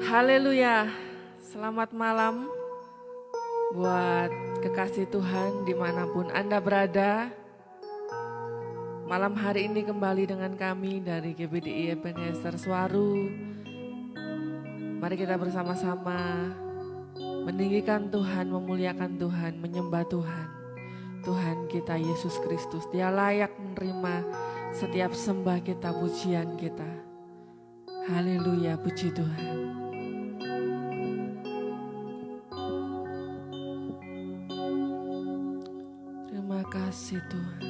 Haleluya, selamat malam buat kekasih Tuhan dimanapun Anda berada. Malam hari ini kembali dengan kami dari GBDI Ebenezer Suwaru. Mari kita bersama-sama meninggikan Tuhan, memuliakan Tuhan, menyembah Tuhan. Tuhan kita Yesus Kristus, Dia layak menerima setiap sembah kita, pujian kita. Haleluya, puji Tuhan. Terima kasih Tuhan.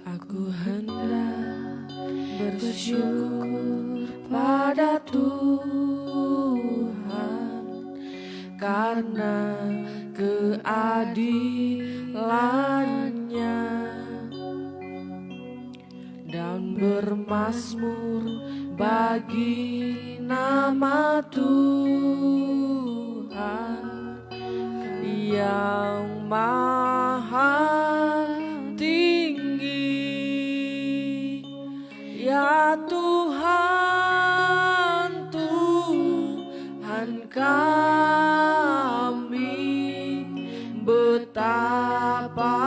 Aku hendak bersyukur pada Tuhan karena keadilannya, dan bermazmur bagi nama Tuhan yang maha tinggi. Ya Tuhan, Tuhan kami, betapa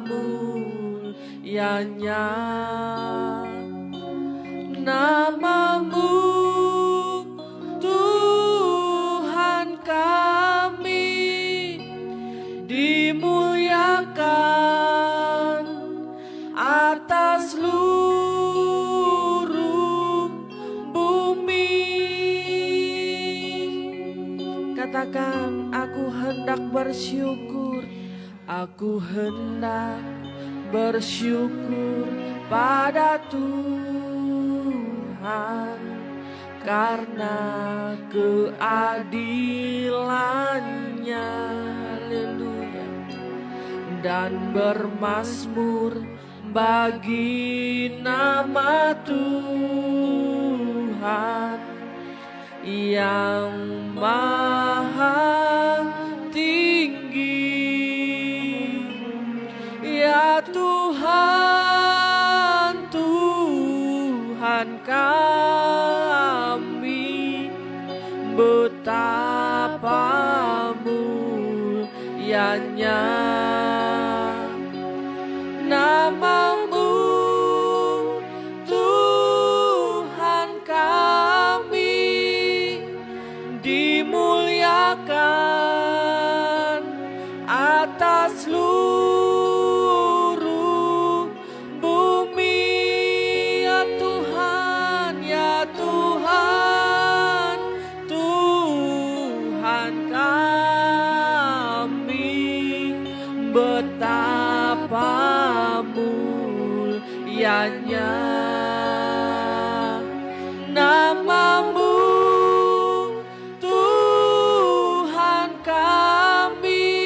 mulianya nama-Mu, Tuhan kami, dimuliakan atas seluruh bumi. Katakan, aku hendak bersyukur, aku hendak bersyukur pada Tuhan karena keadilannya. Haleluya. Dan bermazmur bagi nama Tuhan yang maha tinggi. Ya Tuhan, Tuhan kami, betapa mulianya nama-Mu, Tuhan kami, dimuliakan atas seluruh bumi. Ya Tuhan, ya Tuhan, Tuhan kami, betapa mulianya nama-Mu, Tuhan kami,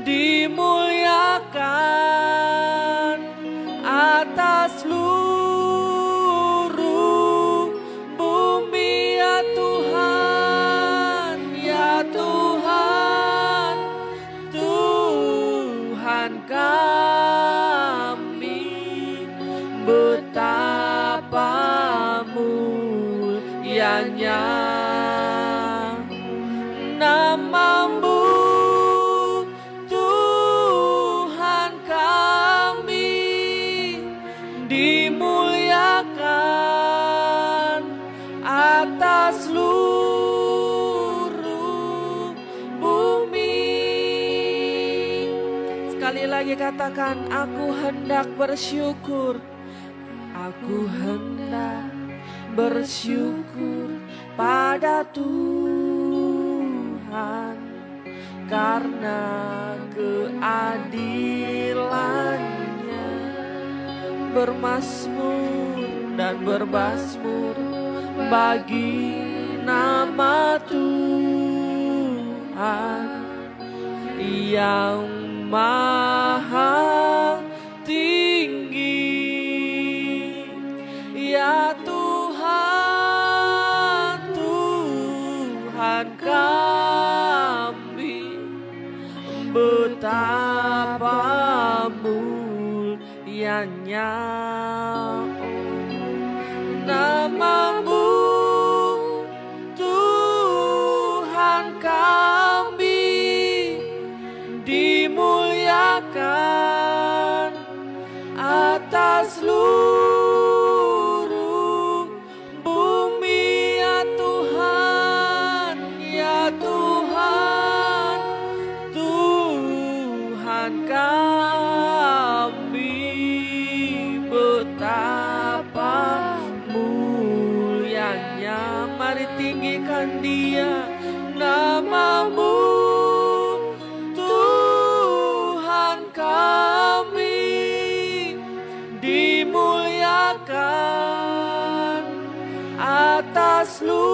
dimuliakan atas seluruh bumi. Ya Tuhan, ya Tuhan, Tuhan kami, betapa mulianya nama-Mu, Tuhan kami, dimuliakan atas seluruh bumi. Sekali lagi katakan, aku hendak bersyukur, aku hendak bersyukur pada Tuhan karena keadilannya, bermazmur dan bermazmur bagi nama Tuhan yang maha tinggi. Ya Tuhan, Tuhan kami, betapa mulianya nama-Mu, tinggikan Dia, nama-Mu Tuhan kami dimuliakan atas seluruh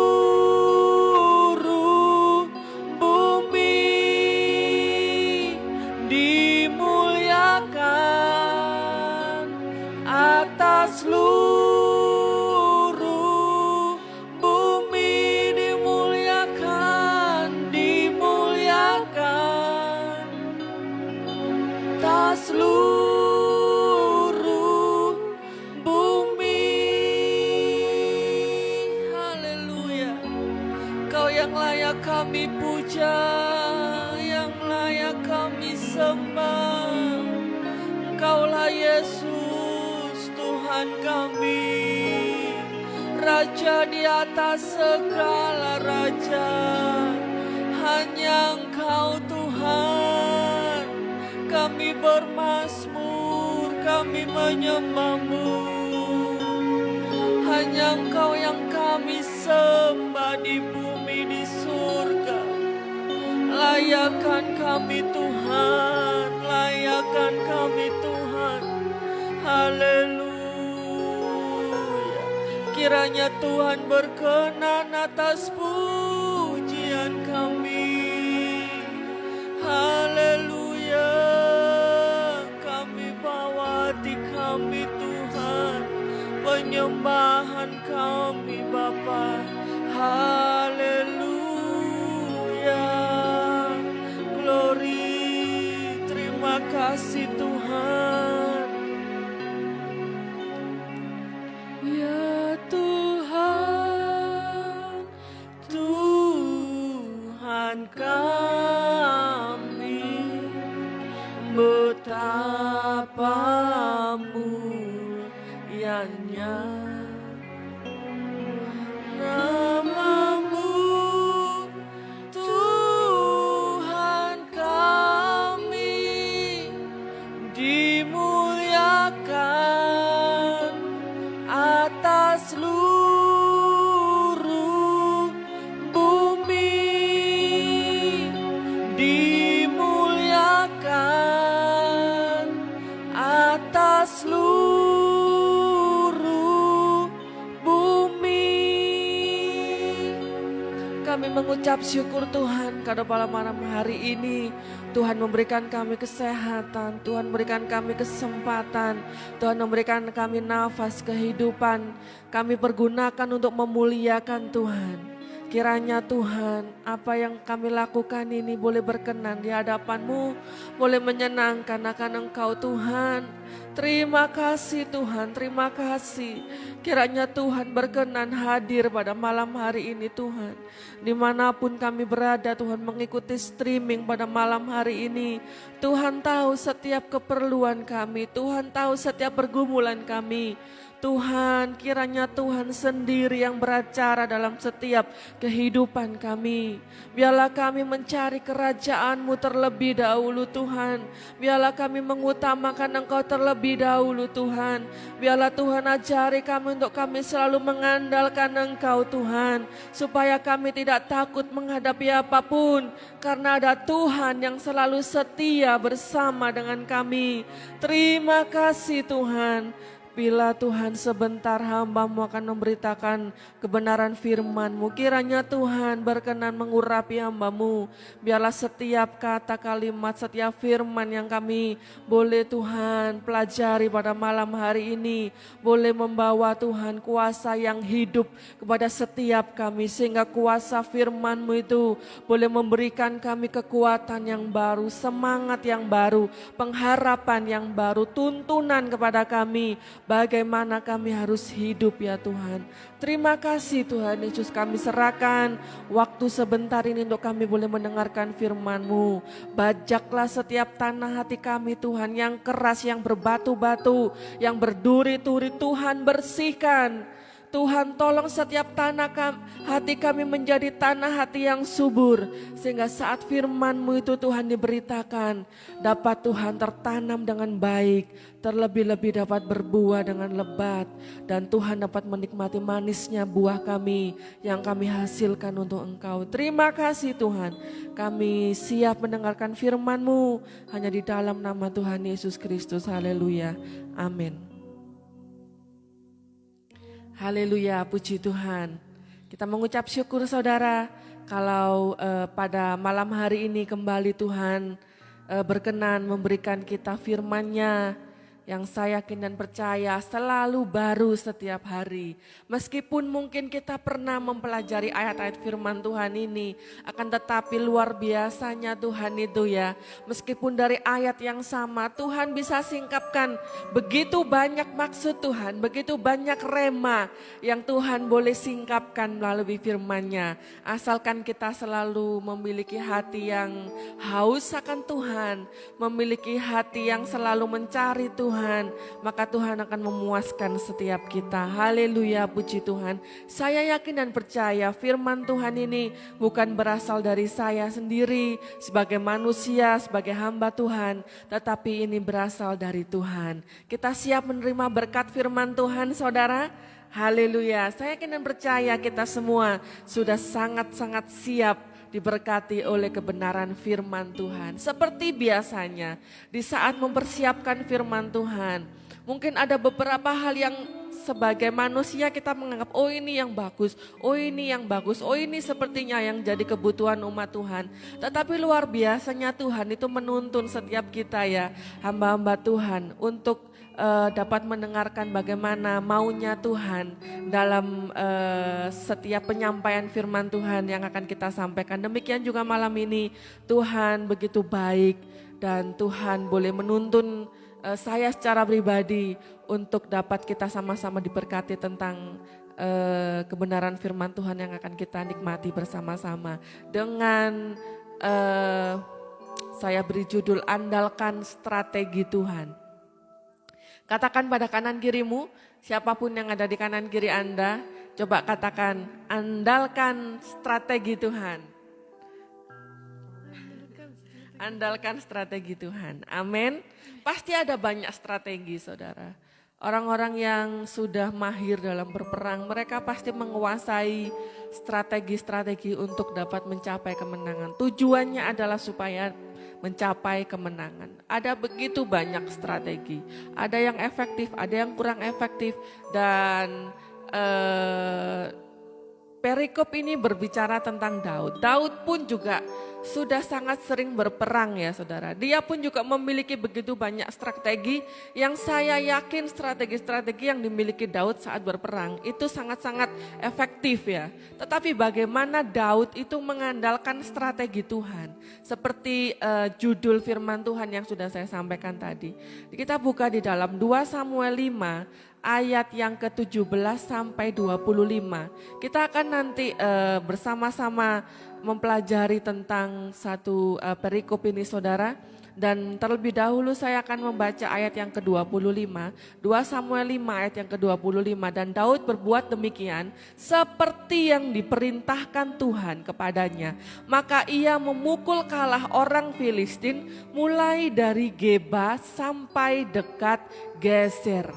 bumi, dimuliakan atas seluruh bumi, dimuliakan, dimuliakan atas seluruh bumi. Haleluya. Kau yang layak kami puja, yang layak kami sembah. Engkaulah Yesus, Tuhan kami, Raja di atas segala raja. Hanya Engkau Tuhan, kami bermazmur, kami menyembah-Mu. Hanya Engkau yang kami sembah di bumi, di surga. Layakkan kami Tuhan, layakkan kami Tuhan. Haleluya. Kiranya Tuhan berkenan atas pujian kami. Haleluya. Kami bawa hati kami Tuhan, penyembahan kami Bapa. Haleluya. Glory, terima kasih Tuhan. Ya Tuhan, Tuhan kami, betapa mulianya nama-Mu, Tuhan kami, dimuliakan atas seluruh bumi, dimuliakan atas seluruh bumi. Kami mengucap syukur Tuhan karena pada malam hari ini Tuhan memberikan kami kesehatan, Tuhan memberikan kami kesempatan, Tuhan memberikan kami nafas kehidupan. Kami pergunakan untuk memuliakan Tuhan. Kiranya Tuhan, apa yang kami lakukan ini boleh berkenan di hadapan-Mu, boleh menyenangkan akan Engkau Tuhan. Terima kasih Tuhan, terima kasih. Kiranya Tuhan berkenan hadir pada malam hari ini Tuhan. Dimanapun kami berada Tuhan, mengikuti streaming pada malam hari ini. Tuhan tahu setiap keperluan kami, Tuhan tahu setiap pergumulan kami. Tuhan, kiranya Tuhan sendiri yang beracara dalam setiap kehidupan kami. Biarlah kami mencari kerajaan-Mu terlebih dahulu Tuhan. Biarlah kami mengutamakan Engkau terlebih dahulu Tuhan. Biarlah Tuhan ajari kami untuk kami selalu mengandalkan Engkau Tuhan. Supaya kami tidak takut menghadapi apapun. Karena ada Tuhan yang selalu setia bersama dengan kami. Terima kasih Tuhan. Bila Tuhan sebentar hamba-Mu akan memberitakan kebenaran firman-Mu. Kiranya Tuhan berkenan mengurapi hamba-Mu. Biarlah setiap kata kalimat, setiap firman yang kami boleh Tuhan pelajari pada malam hari ini. Boleh membawa Tuhan kuasa yang hidup kepada setiap kami. Sehingga kuasa firman-Mu itu boleh memberikan kami kekuatan yang baru, semangat yang baru, pengharapan yang baru, tuntunan kepada kami. Bagaimana kami harus hidup ya Tuhan. Terima kasih Tuhan Yesus, kami serahkan waktu sebentar ini untuk kami boleh mendengarkan firman-Mu. Bajaklah setiap tanah hati kami Tuhan yang keras, yang berbatu-batu, yang berduri-duri Tuhan bersihkan. Tuhan tolong setiap hati kami menjadi tanah hati yang subur. Sehingga saat firman-Mu itu Tuhan diberitakan, dapat Tuhan tertanam dengan baik, terlebih-lebih dapat berbuah dengan lebat. Dan Tuhan dapat menikmati manisnya buah kami yang kami hasilkan untuk Engkau. Terima kasih Tuhan, kami siap mendengarkan firman-Mu hanya di dalam nama Tuhan Yesus Kristus. Haleluya, amin. Haleluya, puji Tuhan. Kita mengucap syukur saudara, kalau pada malam hari ini kembali Tuhan berkenan memberikan kita firman-Nya yang saya yakin dan percaya selalu baru setiap hari. Meskipun mungkin kita pernah mempelajari ayat-ayat firman Tuhan ini, akan tetapi luar biasanya Tuhan itu ya. Meskipun dari ayat yang sama, Tuhan bisa singkapkan begitu banyak maksud Tuhan, begitu banyak rema yang Tuhan boleh singkapkan melalui firman-Nya. Asalkan kita selalu memiliki hati yang haus akan Tuhan, memiliki hati yang selalu mencari Tuhan, maka Tuhan akan memuaskan setiap kita. Haleluya, puji Tuhan. Saya yakin dan percaya firman Tuhan ini bukan berasal dari saya sendiri sebagai manusia, sebagai hamba Tuhan, tetapi ini berasal dari Tuhan. Kita siap menerima berkat firman Tuhan saudara? Haleluya. Saya yakin dan percaya kita semua sudah sangat-sangat siap diberkati oleh kebenaran firman Tuhan. Seperti biasanya di saat mempersiapkan firman Tuhan, mungkin ada beberapa hal yang sebagai manusia kita menganggap, oh ini yang bagus, oh ini yang bagus, oh ini sepertinya yang jadi kebutuhan umat Tuhan. Tetapi luar biasanya Tuhan itu menuntun setiap kita ya, hamba-hamba Tuhan untuk dapat mendengarkan bagaimana maunya Tuhan dalam setiap penyampaian firman Tuhan yang akan kita sampaikan. Demikian juga malam ini Tuhan begitu baik dan Tuhan boleh menuntun saya secara pribadi untuk dapat kita sama-sama diberkati tentang kebenaran firman Tuhan yang akan kita nikmati bersama-sama. Dengan saya beri judul Andalkan Strategi Tuhan. Katakan pada kanan kirimu, siapapun yang ada di kanan kiri Anda, coba katakan, andalkan strategi Tuhan. Andalkan strategi Tuhan, amin. Pasti ada banyak strategi saudara. Orang-orang yang sudah mahir dalam berperang, mereka pasti menguasai strategi-strategi untuk dapat mencapai kemenangan. Tujuannya adalah supaya mencapai kemenangan. Ada begitu banyak strategi, ada yang efektif, ada yang kurang efektif, dan perikop ini berbicara tentang Daud. Daud pun juga sudah sangat sering berperang ya saudara. Dia pun juga memiliki begitu banyak strategi yang saya yakin strategi-strategi yang dimiliki Daud saat berperang itu sangat-sangat efektif ya. Tetapi bagaimana Daud itu mengandalkan strategi Tuhan. Seperti judul firman Tuhan yang sudah saya sampaikan tadi. Kita buka di dalam 2 Samuel 5 ayat yang ke-17 sampai 25. Kita akan nanti bersama-sama mempelajari tentang satu perikop ini saudara. Dan terlebih dahulu saya akan membaca ayat yang ke-25. 2 Samuel 5 ayat yang ke-25. Dan Daud berbuat demikian seperti yang diperintahkan Tuhan kepadanya. Maka ia memukul kalah orang Filistin mulai dari Geba sampai dekat Geser.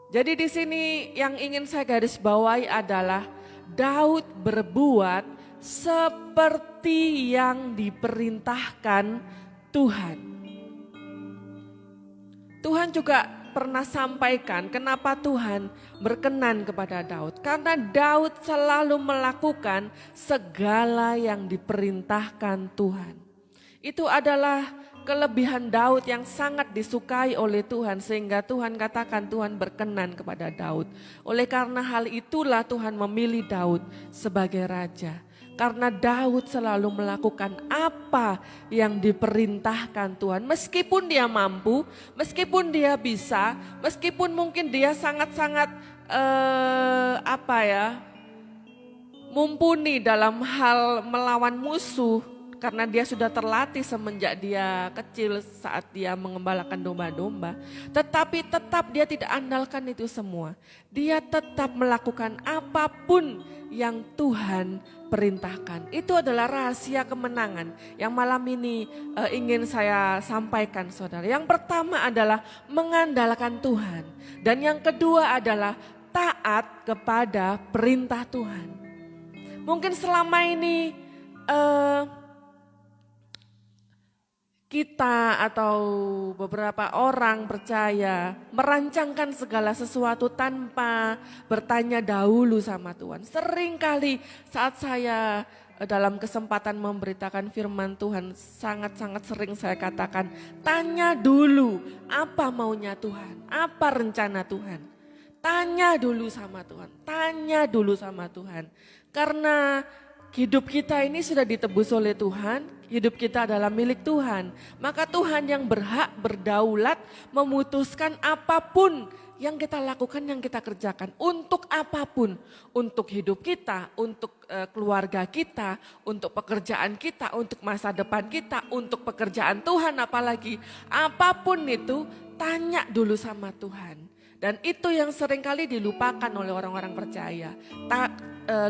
Jadi di sini yang ingin saya garis bawahi adalah Daud berbuat seperti yang diperintahkan Tuhan. Tuhan juga pernah sampaikan kenapa Tuhan berkenan kepada Daud. Karena Daud selalu melakukan segala yang diperintahkan Tuhan. Itu adalah kelebihan Daud yang sangat disukai oleh Tuhan sehingga Tuhan katakan Tuhan berkenan kepada Daud. Oleh karena hal itulah Tuhan memilih Daud sebagai raja. Karena Daud selalu melakukan apa yang diperintahkan Tuhan. Meskipun dia mampu, meskipun dia bisa, meskipun mungkin dia sangat-sangat mumpuni dalam hal melawan musuh. karena dia sudah terlatih semenjak dia kecil saat dia mengembalakan domba-domba. Tetapi tetap dia tidak andalkan itu semua. Dia tetap melakukan apapun yang Tuhan perintahkan. Itu adalah rahasia kemenangan yang malam ini ingin saya sampaikan saudara. Yang pertama adalah mengandalkan Tuhan. Dan yang kedua adalah taat kepada perintah Tuhan. Mungkin selama ini kita atau beberapa orang percaya merancangkan segala sesuatu tanpa bertanya dahulu sama Tuhan. Seringkali saat saya dalam kesempatan memberitakan firman Tuhan, sangat-sangat sering saya katakan, tanya dulu apa maunya Tuhan, apa rencana Tuhan. Tanya dulu sama Tuhan, tanya dulu sama Tuhan. Karena hidup kita ini sudah ditebus oleh Tuhan, hidup kita adalah milik Tuhan. Maka Tuhan yang berhak berdaulat memutuskan apapun yang kita lakukan, yang kita kerjakan. Untuk apapun, untuk hidup kita, untuk keluarga kita, untuk pekerjaan kita, untuk masa depan kita, untuk pekerjaan Tuhan apalagi. Apapun itu, tanya dulu sama Tuhan. Dan itu yang seringkali dilupakan oleh orang-orang percaya.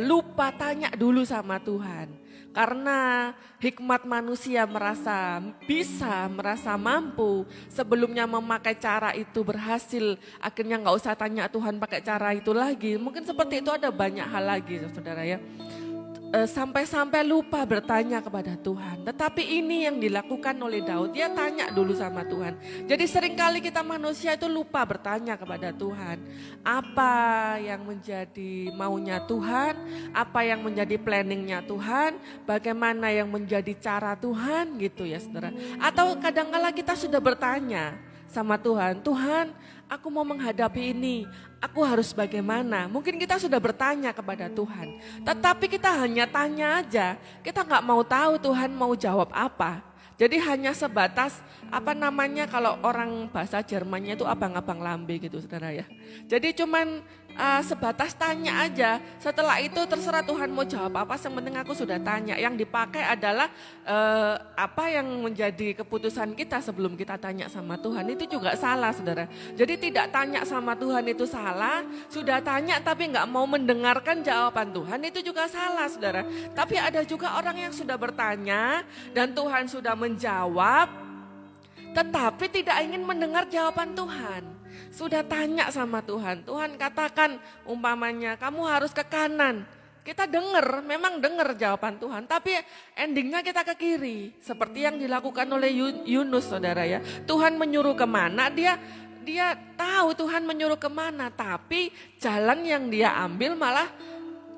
Lupa tanya dulu sama Tuhan. Karena hikmat manusia merasa bisa, merasa mampu. Sebelumnya memakai cara itu berhasil. Akhirnya gak usah tanya Tuhan pakai cara itu lagi. Mungkin seperti itu ada banyak hal lagi saudara ya. Sampai-sampai lupa bertanya kepada Tuhan. Tetapi ini yang dilakukan oleh Daud, dia tanya dulu sama Tuhan. Jadi seringkali kita manusia itu lupa bertanya kepada Tuhan. Apa yang menjadi maunya Tuhan, apa yang menjadi planningnya Tuhan, bagaimana yang menjadi cara Tuhan gitu ya saudara. Atau kadang-kala kita sudah bertanya sama Tuhan, Tuhan aku mau menghadapi ini, aku harus bagaimana? Mungkin kita sudah bertanya kepada Tuhan, tetapi kita hanya tanya aja, kita gak mau tahu Tuhan mau jawab apa. Jadi hanya sebatas kalau orang bahasa Jermannya itu abang-abang lambe gitu saudara ya. Jadi cuman sebatas tanya aja, setelah itu terserah Tuhan mau jawab apa, yang penting aku sudah tanya. Yang dipakai adalah apa yang menjadi keputusan kita sebelum kita tanya sama Tuhan, itu juga salah saudara. Jadi tidak tanya sama Tuhan itu salah, sudah tanya tapi gak mau mendengarkan jawaban Tuhan itu juga salah saudara. Tapi ada juga orang yang sudah bertanya dan Tuhan sudah menjawab, tetapi tidak ingin mendengar jawaban Tuhan. Sudah tanya sama Tuhan, Tuhan katakan umpamanya kamu harus ke kanan. Kita dengar, memang dengar jawaban Tuhan, tapi endingnya kita ke kiri. Seperti yang dilakukan oleh Yunus saudara ya. Tuhan menyuruh kemana, dia tahu Tuhan menyuruh kemana, tapi jalan yang dia ambil malah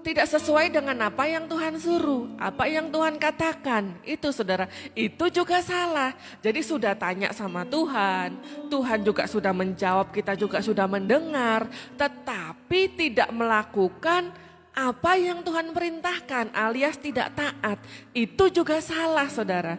tidak sesuai dengan apa yang Tuhan suruh, apa yang Tuhan katakan. Itu saudara, itu juga salah. Jadi sudah tanya sama Tuhan, Tuhan juga sudah menjawab, kita juga sudah mendengar, tetapi tidak melakukan apa yang Tuhan perintahkan alias tidak taat. Itu juga salah saudara.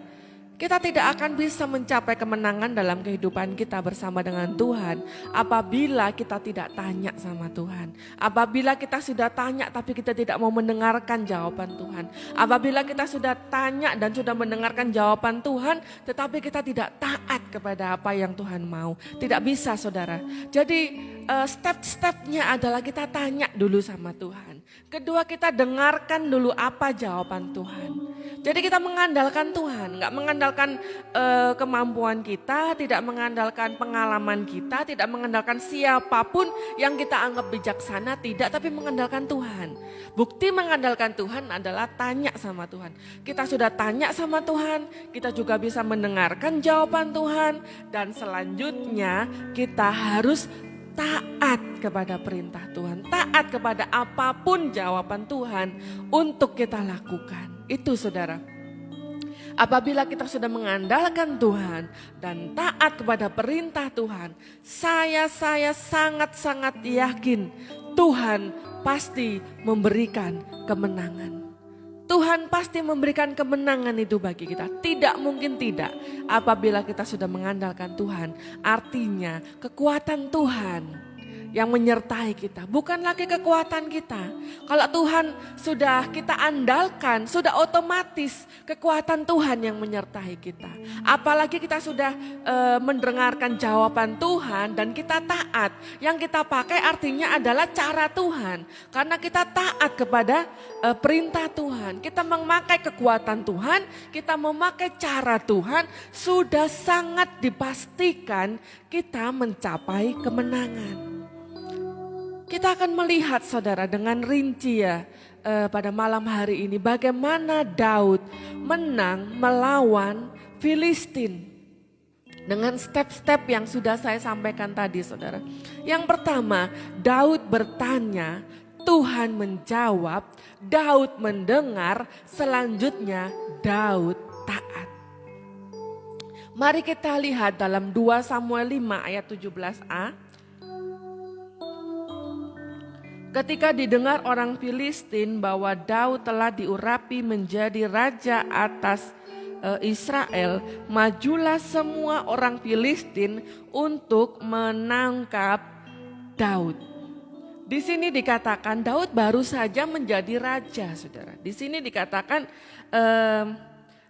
Kita tidak akan bisa mencapai kemenangan dalam kehidupan kita bersama dengan Tuhan apabila kita tidak tanya sama Tuhan. Apabila kita sudah tanya tapi kita tidak mau mendengarkan jawaban Tuhan. Apabila kita sudah tanya dan sudah mendengarkan jawaban Tuhan tetapi kita tidak taat kepada apa yang Tuhan mau. Tidak bisa saudara. Jadi step-stepnya adalah kita tanya dulu sama Tuhan. Kedua, kita dengarkan dulu apa jawaban Tuhan. Jadi kita mengandalkan Tuhan, nggak mengandalkan kemampuan kita, tidak mengandalkan pengalaman kita, tidak mengandalkan siapapun yang kita anggap bijaksana, tidak, tapi mengandalkan Tuhan. Bukti mengandalkan Tuhan adalah tanya sama Tuhan. Kita sudah tanya sama Tuhan, kita juga bisa mendengarkan jawaban Tuhan, dan selanjutnya kita harus taat kepada perintah Tuhan, taat kepada apapun jawaban Tuhan untuk kita lakukan. Itu saudara. Apabila kita sudah mengandalkan Tuhan dan taat kepada perintah Tuhan, saya sangat-sangat yakin Tuhan pasti memberikan kemenangan. Tuhan pasti memberikan kemenangan itu bagi kita. Tidak mungkin tidak apabila kita sudah mengandalkan Tuhan. Artinya kekuatan Tuhan yang menyertai kita, bukan lagi kekuatan kita. Kalau Tuhan sudah kita andalkan, sudah otomatis kekuatan Tuhan yang menyertai kita. Apalagi kita sudah mendengarkan jawaban Tuhan dan kita taat. Yang kita pakai artinya adalah cara Tuhan. Karena kita taat kepada perintah Tuhan. Kita memakai kekuatan Tuhan, kita memakai cara Tuhan, sudah sangat dipastikan kita mencapai kemenangan. Kita akan melihat saudara dengan rinci ya pada malam hari ini bagaimana Daud menang melawan Filistin. Dengan step-step yang sudah saya sampaikan tadi saudara. Yang pertama, Daud bertanya, Tuhan menjawab, Daud mendengar, selanjutnya Daud taat. Mari kita lihat dalam 2 Samuel 5 ayat 17a. Ketika didengar orang Filistin bahwa Daud telah diurapi menjadi raja atas Israel, majulah semua orang Filistin untuk menangkap Daud. Di sini dikatakan Daud baru saja menjadi raja, saudara. Di sini dikatakan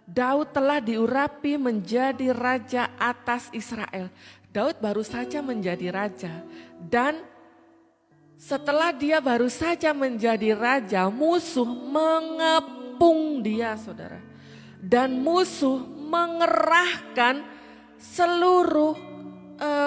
Daud telah diurapi menjadi raja atas Israel. Daud baru saja menjadi raja dan setelah dia baru saja menjadi raja, musuh mengepung dia saudara. Dan musuh mengerahkan seluruh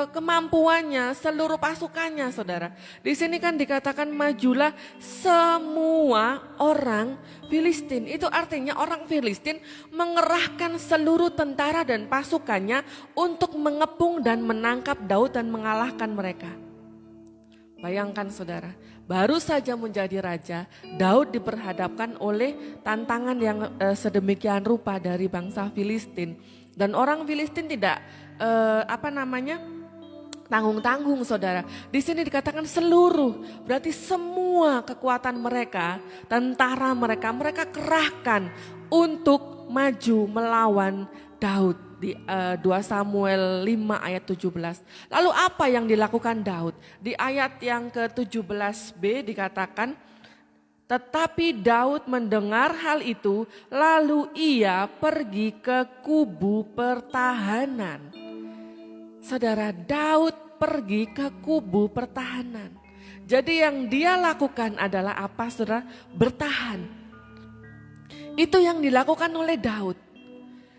kemampuannya, seluruh pasukannya saudara. Di sini kan dikatakan majulah semua orang Filistin. Itu artinya orang Filistin mengerahkan seluruh tentara dan pasukannya untuk mengepung dan menangkap Daud dan mengalahkan mereka. Bayangkan saudara, baru saja menjadi raja, Daud diperhadapkan oleh tantangan yang sedemikian rupa dari bangsa Filistin. Dan orang Filistin tidak tanggung-tanggung saudara. Di sini dikatakan seluruh, berarti semua kekuatan mereka, tentara mereka kerahkan untuk maju melawan Daud. Di 2 Samuel 5 ayat 17. Lalu apa yang dilakukan Daud? Di ayat yang ke-17b dikatakan, tetapi Daud mendengar hal itu, lalu ia pergi ke kubu pertahanan. Saudara, Daud pergi ke kubu pertahanan. Jadi yang dia lakukan adalah apa saudara? Bertahan. Itu yang dilakukan oleh Daud.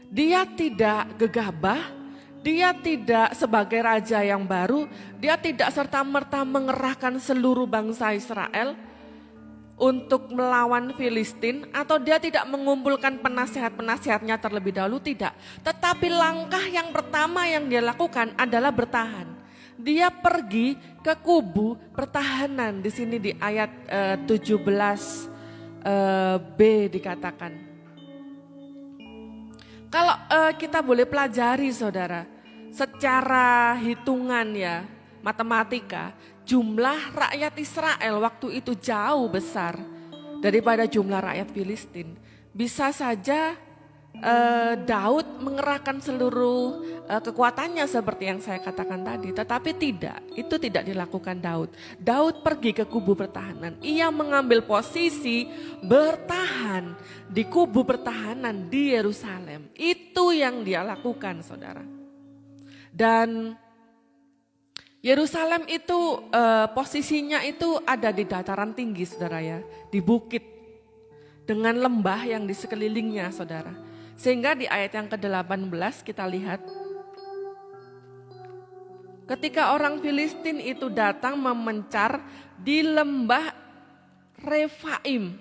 Dia tidak gegabah, dia tidak sebagai raja yang baru, dia tidak serta-merta mengerahkan seluruh bangsa Israel untuk melawan Filistin, atau dia tidak mengumpulkan penasihat-penasihatnya terlebih dahulu, tidak. Tetapi langkah yang pertama yang dia lakukan adalah bertahan. Dia pergi ke kubu pertahanan, di sini di ayat 17b dikatakan. Kalau kita boleh pelajari saudara, secara hitungan ya, matematika, jumlah rakyat Israel waktu itu jauh besar daripada jumlah rakyat Filistin. Bisa saja Daud mengerahkan seluruh kekuatannya seperti yang saya katakan tadi. Tetapi tidak, itu tidak dilakukan Daud. Daud pergi ke kubu pertahanan. Ia mengambil posisi bertahan di kubu pertahanan di Yerusalem. Itu yang dia lakukan saudara. Dan Yerusalem itu posisinya itu ada di dataran tinggi saudara ya. Di bukit dengan lembah yang di sekelilingnya saudara. Sehingga di ayat yang ke-18 kita lihat. Ketika orang Filistin itu datang memencar di lembah Refaim.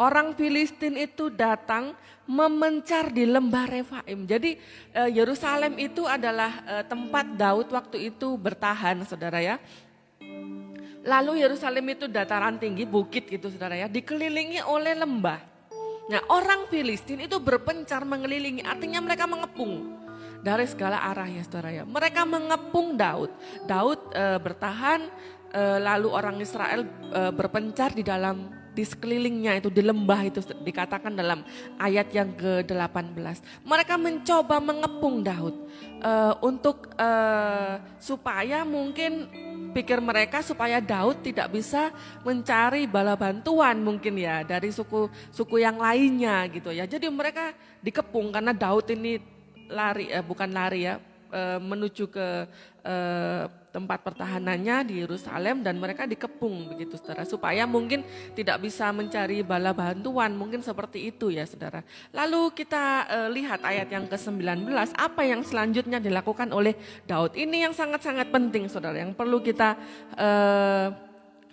Orang Filistin itu datang memencar di lembah Refaim. Jadi Yerusalem itu adalah tempat Daud waktu itu bertahan saudara ya. Lalu Yerusalem itu dataran tinggi, bukit gitu saudara ya. Dikelilingi oleh lembah. Nah orang Filistin itu berpencar mengelilingi, artinya mereka mengepung dari segala arah ya saudara ya. Mereka mengepung Daud. Daud bertahan, lalu orang Israel berpencar di di sekelilingnya itu, di lembah itu dikatakan dalam ayat yang ke-18. Mereka mencoba mengepung Daud untuk supaya mungkin pikir mereka supaya Daud tidak bisa mencari bala bantuan mungkin ya dari suku yang lainnya gitu ya. Jadi mereka dikepung karena Daud ini bukan lari ya, menuju ke tempat pertahanannya di Yerusalem dan mereka dikepung begitu saudara, supaya mungkin tidak bisa mencari bala bantuan, mungkin seperti itu ya saudara. Lalu kita lihat ayat yang ke-19, apa yang selanjutnya dilakukan oleh Daud. Ini yang sangat-sangat penting saudara, yang perlu kita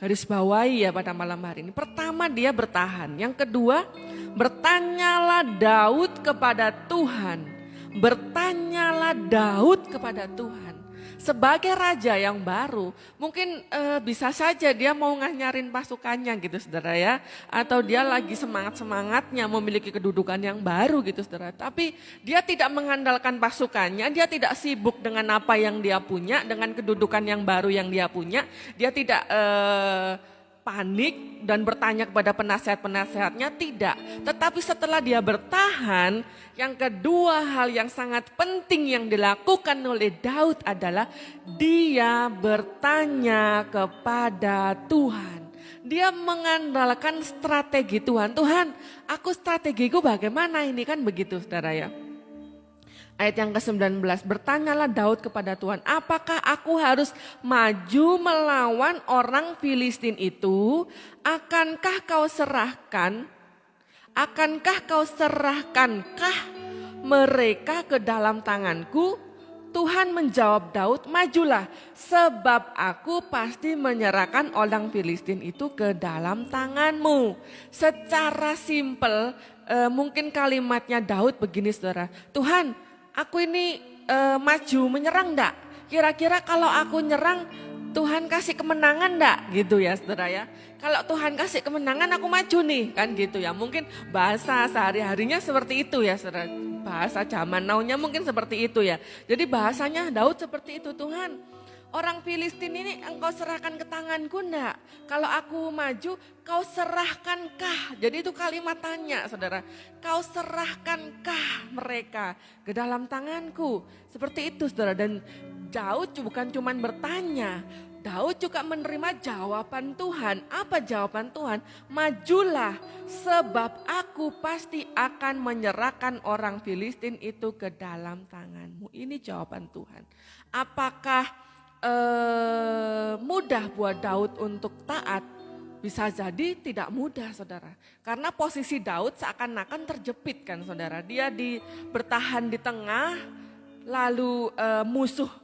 garis bawahi ya pada malam hari ini. Pertama, dia bertahan. Yang kedua, bertanyalah Daud kepada Tuhan. Bertanyalah Daud kepada Tuhan. Sebagai raja yang baru, mungkin bisa saja dia mau nganyarin pasukannya gitu saudara ya. Atau dia lagi semangat-semangatnya memiliki kedudukan yang baru gitu saudara. Tapi dia tidak mengandalkan pasukannya, dia tidak sibuk dengan apa yang dia punya, dengan kedudukan yang baru yang dia punya. Dia tidak panik dan bertanya kepada penasehat-penasehatnya, tidak. Tetapi setelah dia bertahan, yang kedua hal yang sangat penting yang dilakukan oleh Daud adalah dia bertanya kepada Tuhan. Dia mengandalkan strategi Tuhan. Tuhan, aku strategiku bagaimana ini, kan begitu saudara ya. Ayat yang ke-19, bertanyalah Daud kepada Tuhan, apakah aku harus maju melawan orang Filistin itu? Akankah kau serahkankah mereka ke dalam tanganku? Tuhan menjawab Daud, majulah, sebab aku pasti menyerahkan orang Filistin itu ke dalam tanganmu. Secara simpel, mungkin kalimatnya Daud begini saudara, Tuhan, aku ini maju menyerang enggak? Kira-kira kalau aku nyerang Tuhan kasih kemenangan enggak? Gitu ya saudara ya. Kalau Tuhan kasih kemenangan aku maju nih, kan gitu ya. Mungkin bahasa sehari-harinya seperti itu ya saudara. Bahasa zaman now-nya mungkin seperti itu ya. Jadi bahasanya Daud seperti itu, Tuhan, orang Filistin ini engkau serahkan ke tanganku enggak? Kalau aku maju, kau serahkankah? Jadi itu kalimat tanya saudara. Kau serahkankah mereka ke dalam tanganku? Seperti itu saudara. Dan Daud bukan cuma bertanya, Daud juga menerima jawaban Tuhan. Apa jawaban Tuhan? Majulah, sebab aku pasti akan menyerahkan orang Filistin itu ke dalam tanganmu. Ini jawaban Tuhan. Apakah mudah buat Daud untuk taat? Bisa jadi tidak mudah saudara. Karena posisi Daud seakan-akan terjepit kan saudara. Dia bertahan di tengah, lalu musuh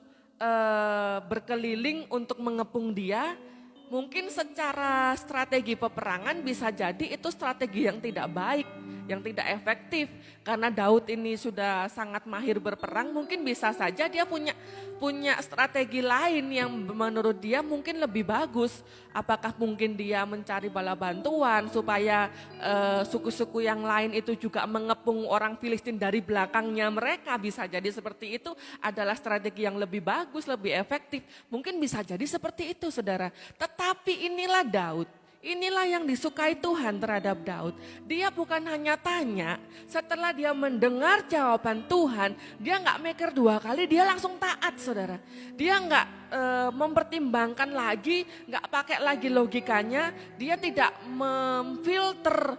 berkeliling untuk mengepung dia. Mungkin secara strategi peperangan bisa jadi itu strategi yang tidak baik, yang tidak efektif. Karena Daud ini sudah sangat mahir berperang, mungkin bisa saja dia punya strategi lain yang menurut dia mungkin lebih bagus. Apakah mungkin dia mencari bala bantuan supaya suku-suku yang lain itu juga mengepung orang Filistin dari belakangnya mereka. Bisa jadi seperti itu adalah strategi yang lebih bagus, lebih efektif. Mungkin bisa jadi seperti itu saudara. Tetapi inilah Daud. Inilah yang disukai Tuhan terhadap Daud. Dia bukan hanya tanya, setelah dia mendengar jawaban Tuhan, dia nggak mikir dua kali, dia langsung taat saudara. Dia nggak mempertimbangkan lagi, nggak pakai lagi logikanya, dia tidak memfilter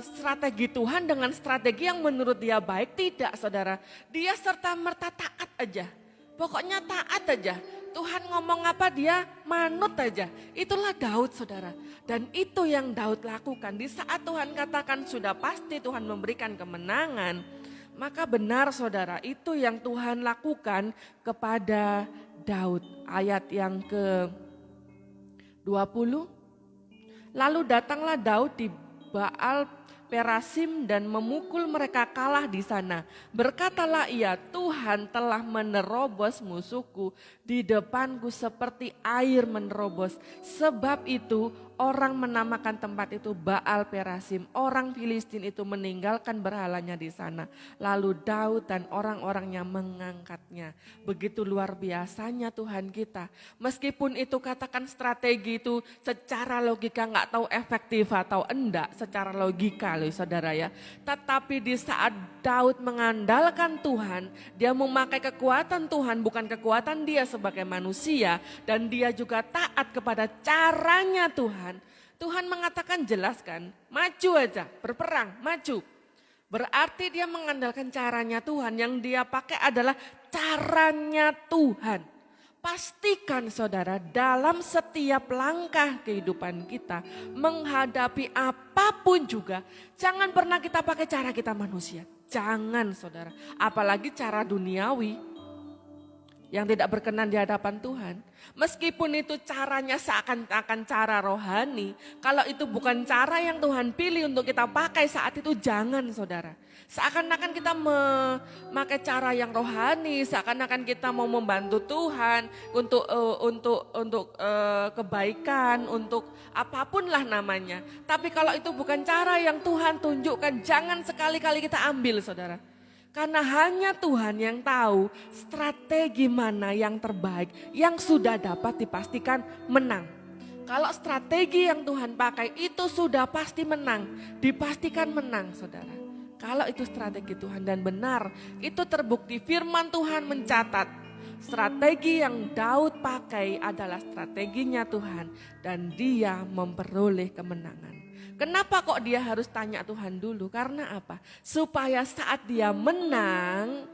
strategi Tuhan dengan strategi yang menurut dia baik, tidak saudara. Dia serta-merta taat aja, pokoknya taat aja. Tuhan ngomong apa dia manut aja. Itulah Daud saudara. Dan itu yang Daud lakukan. Di saat Tuhan katakan sudah pasti Tuhan memberikan kemenangan. Maka benar saudara, itu yang Tuhan lakukan kepada Daud. Ayat yang ke-20. Lalu datanglah Daud di Baal Perasim dan memukul mereka kalah di sana. Berkatalah ia, Tuhan telah menerobos musuhku di depanku seperti air menerobos. Sebab itu orang menamakan tempat itu Baal Perasim. Orang Filistin itu meninggalkan berhalanya di sana. Lalu Daud dan orang-orangnya mengangkatnya. Begitu luar biasanya Tuhan kita. Meskipun itu katakan strategi itu secara logika nggak tahu efektif atau enggak, secara logika loh saudara ya. Tetapi di saat Daud mengandalkan Tuhan, dia memakai kekuatan Tuhan bukan kekuatan dia sebagai manusia. Dan dia juga taat kepada caranya Tuhan. Tuhan mengatakan jelaskan, maju aja, berperang, maju. Berarti dia mengandalkan caranya Tuhan, yang dia pakai adalah caranya Tuhan. Pastikan saudara dalam setiap langkah kehidupan kita menghadapi apapun juga, jangan pernah kita pakai cara kita manusia. Jangan saudara, apalagi cara duniawi yang tidak berkenan di hadapan Tuhan. Meskipun itu caranya seakan-akan cara rohani, kalau itu bukan cara yang Tuhan pilih untuk kita pakai saat itu, jangan saudara. Seakan-akan kita memakai cara yang rohani, seakan-akan kita mau membantu Tuhan untuk kebaikan, untuk apapun lah namanya. Tapi kalau itu bukan cara yang Tuhan tunjukkan, jangan sekali-kali kita ambil saudara. Karena hanya Tuhan yang tahu strategi mana yang terbaik, yang sudah dapat dipastikan menang. Kalau strategi yang Tuhan pakai itu sudah pasti menang, dipastikan menang saudara. Kalau itu strategi Tuhan dan benar, itu terbukti firman Tuhan mencatat. Strategi yang Daud pakai adalah strateginya Tuhan dan dia memperoleh kemenangan. Kenapa kok dia harus tanya Tuhan dulu? Karena apa? Supaya saat dia menang,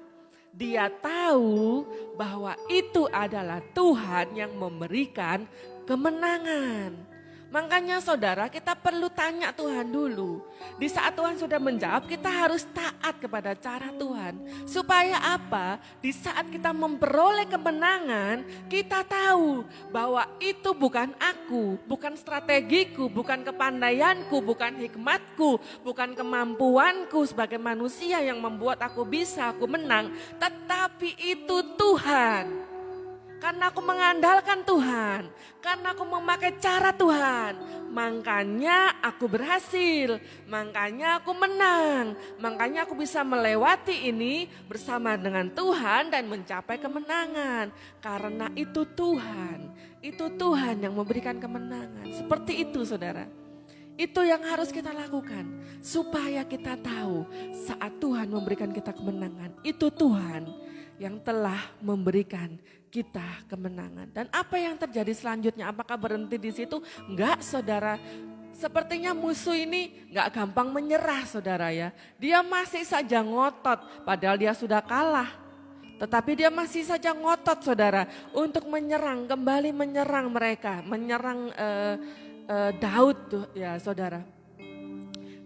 dia tahu bahwa itu adalah Tuhan yang memberikan kemenangan. Makanya saudara, kita perlu tanya Tuhan dulu. Di saat Tuhan sudah menjawab, kita harus taat kepada cara Tuhan. Supaya apa? Di saat kita memperoleh kemenangan, kita tahu bahwa itu bukan aku, bukan strategiku, bukan kepandaianku, bukan hikmatku, bukan kemampuanku sebagai manusia yang membuat aku bisa, aku menang. Tetapi itu Tuhan. Karena aku mengandalkan Tuhan, karena aku memakai cara Tuhan, makanya aku berhasil, makanya aku menang, makanya aku bisa melewati ini bersama dengan Tuhan dan mencapai kemenangan. Karena itu Tuhan yang memberikan kemenangan. Seperti itu saudara. Itu yang harus kita lakukan supaya kita tahu saat Tuhan memberikan kita kemenangan, itu Tuhan yang telah memberikan kita kemenangan. Dan apa yang terjadi selanjutnya? Apakah berhenti di situ? Enggak saudara. Sepertinya musuh ini enggak gampang menyerah saudara ya. Dia masih saja ngotot padahal dia sudah kalah. Tetapi dia masih saja ngotot saudara untuk kembali menyerang mereka. Menyerang Daud ya saudara.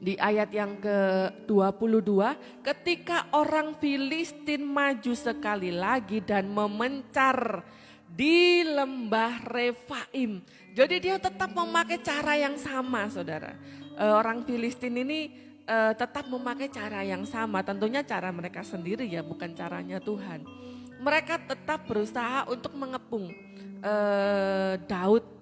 Di ayat yang ke-22, ketika orang Filistin maju sekali lagi dan memencar di lembah Refaim. Jadi dia tetap memakai cara yang sama saudara. Orang Filistin ini tetap memakai cara yang sama, tentunya cara mereka sendiri ya, bukan caranya Tuhan. Mereka tetap berusaha untuk mengepung Daud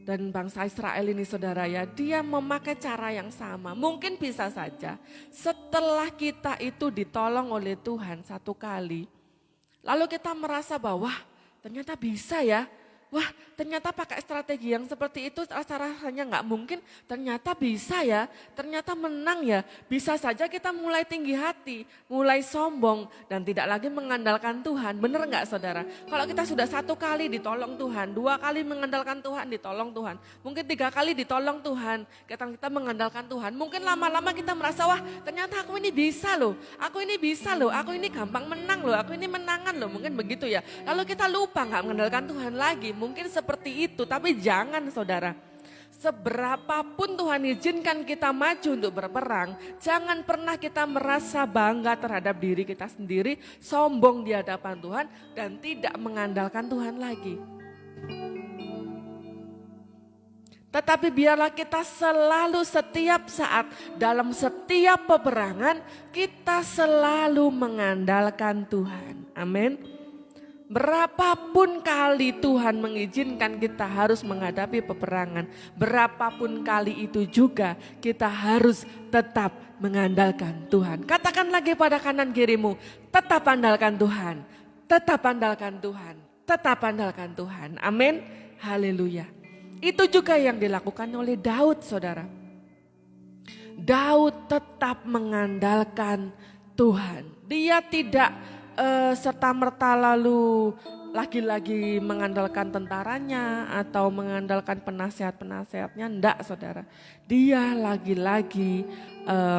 dan bangsa Israel ini saudara ya, dia memakai cara yang sama. Mungkin bisa saja setelah kita itu ditolong oleh Tuhan satu kali, lalu kita merasa bahwa ternyata bisa ya. Wah ternyata pakai strategi yang seperti itu rasa-rasanya nggak mungkin, ternyata bisa ya, ternyata menang ya. Bisa saja kita mulai tinggi hati, mulai sombong dan tidak lagi mengandalkan Tuhan. Benar nggak saudara? Kalau kita sudah satu kali ditolong Tuhan, dua kali mengandalkan Tuhan, ditolong Tuhan. Mungkin tiga kali ditolong Tuhan, kita mengandalkan Tuhan. Mungkin lama-lama kita merasa wah ternyata aku ini bisa loh, aku ini bisa loh, aku ini gampang menang loh, aku ini menangan loh. Mungkin begitu ya. Lalu kita lupa nggak mengandalkan Tuhan lagi. Mungkin seperti itu, tapi jangan saudara. Seberapapun Tuhan izinkan kita maju untuk berperang, jangan pernah kita merasa bangga terhadap diri kita sendiri, sombong di hadapan Tuhan dan tidak mengandalkan Tuhan lagi. Tetapi biarlah kita selalu setiap saat dalam setiap peperangan kita selalu mengandalkan Tuhan. Amin. Berapapun kali Tuhan mengizinkan kita harus menghadapi peperangan, berapapun kali itu juga kita harus tetap mengandalkan Tuhan. Katakan lagi pada kanan kirimu, tetap andalkan Tuhan, tetap andalkan Tuhan, tetap andalkan Tuhan. Amin. Haleluya. Itu juga yang dilakukan oleh Daud, saudara. Daud tetap mengandalkan Tuhan. Dia tidak serta-merta lalu lagi-lagi mengandalkan tentaranya atau mengandalkan penasihat-penasihatnya. Enggak, saudara. Dia lagi-lagi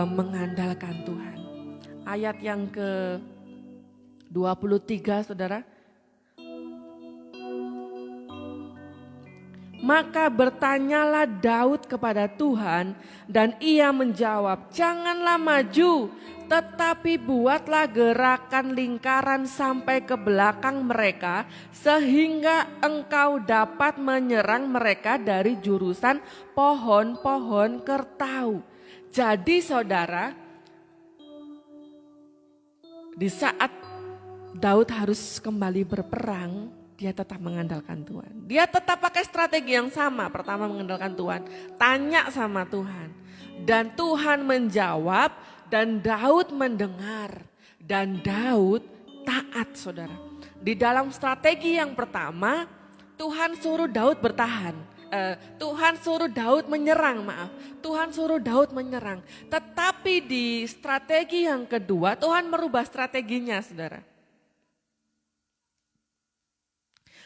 mengandalkan Tuhan. Ayat yang ke-23, saudara. Maka bertanyalah Daud kepada Tuhan dan ia menjawab, janganlah maju, tetapi buatlah gerakan lingkaran sampai ke belakang mereka sehingga engkau dapat menyerang mereka dari jurusan pohon-pohon kertau. Jadi saudara, di saat Daud harus kembali berperang, dia tetap mengandalkan Tuhan. Dia tetap pakai strategi yang sama. Pertama mengandalkan Tuhan. Tanya sama Tuhan. Dan Tuhan menjawab dan Daud mendengar. Dan Daud taat, saudara. Di dalam strategi yang pertama, Tuhan suruh Daud bertahan. Tuhan suruh Daud menyerang, Tuhan suruh Daud menyerang. Tetapi di strategi yang kedua, Tuhan merubah strateginya, saudara.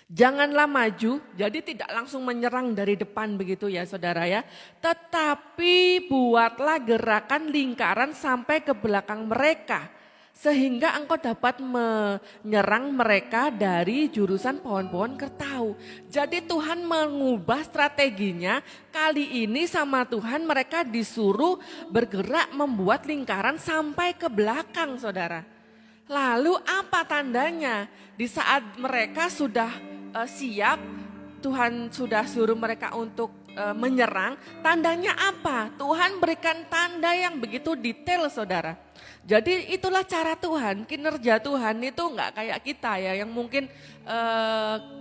Janganlah maju, jadi tidak langsung menyerang dari depan begitu ya saudara ya. Tetapi buatlah gerakan lingkaran sampai ke belakang mereka. Sehingga engkau dapat menyerang mereka dari jurusan pohon-pohon kertau. Jadi Tuhan mengubah strateginya, kali ini sama Tuhan mereka disuruh bergerak membuat lingkaran sampai ke belakang saudara. Lalu apa tandanya? Di saat mereka sudah siap, Tuhan sudah suruh mereka untuk menyerang, tandanya apa? Tuhan berikan tanda yang begitu detail saudara. Jadi itulah cara Tuhan, kinerja Tuhan itu enggak kayak kita ya yang mungkin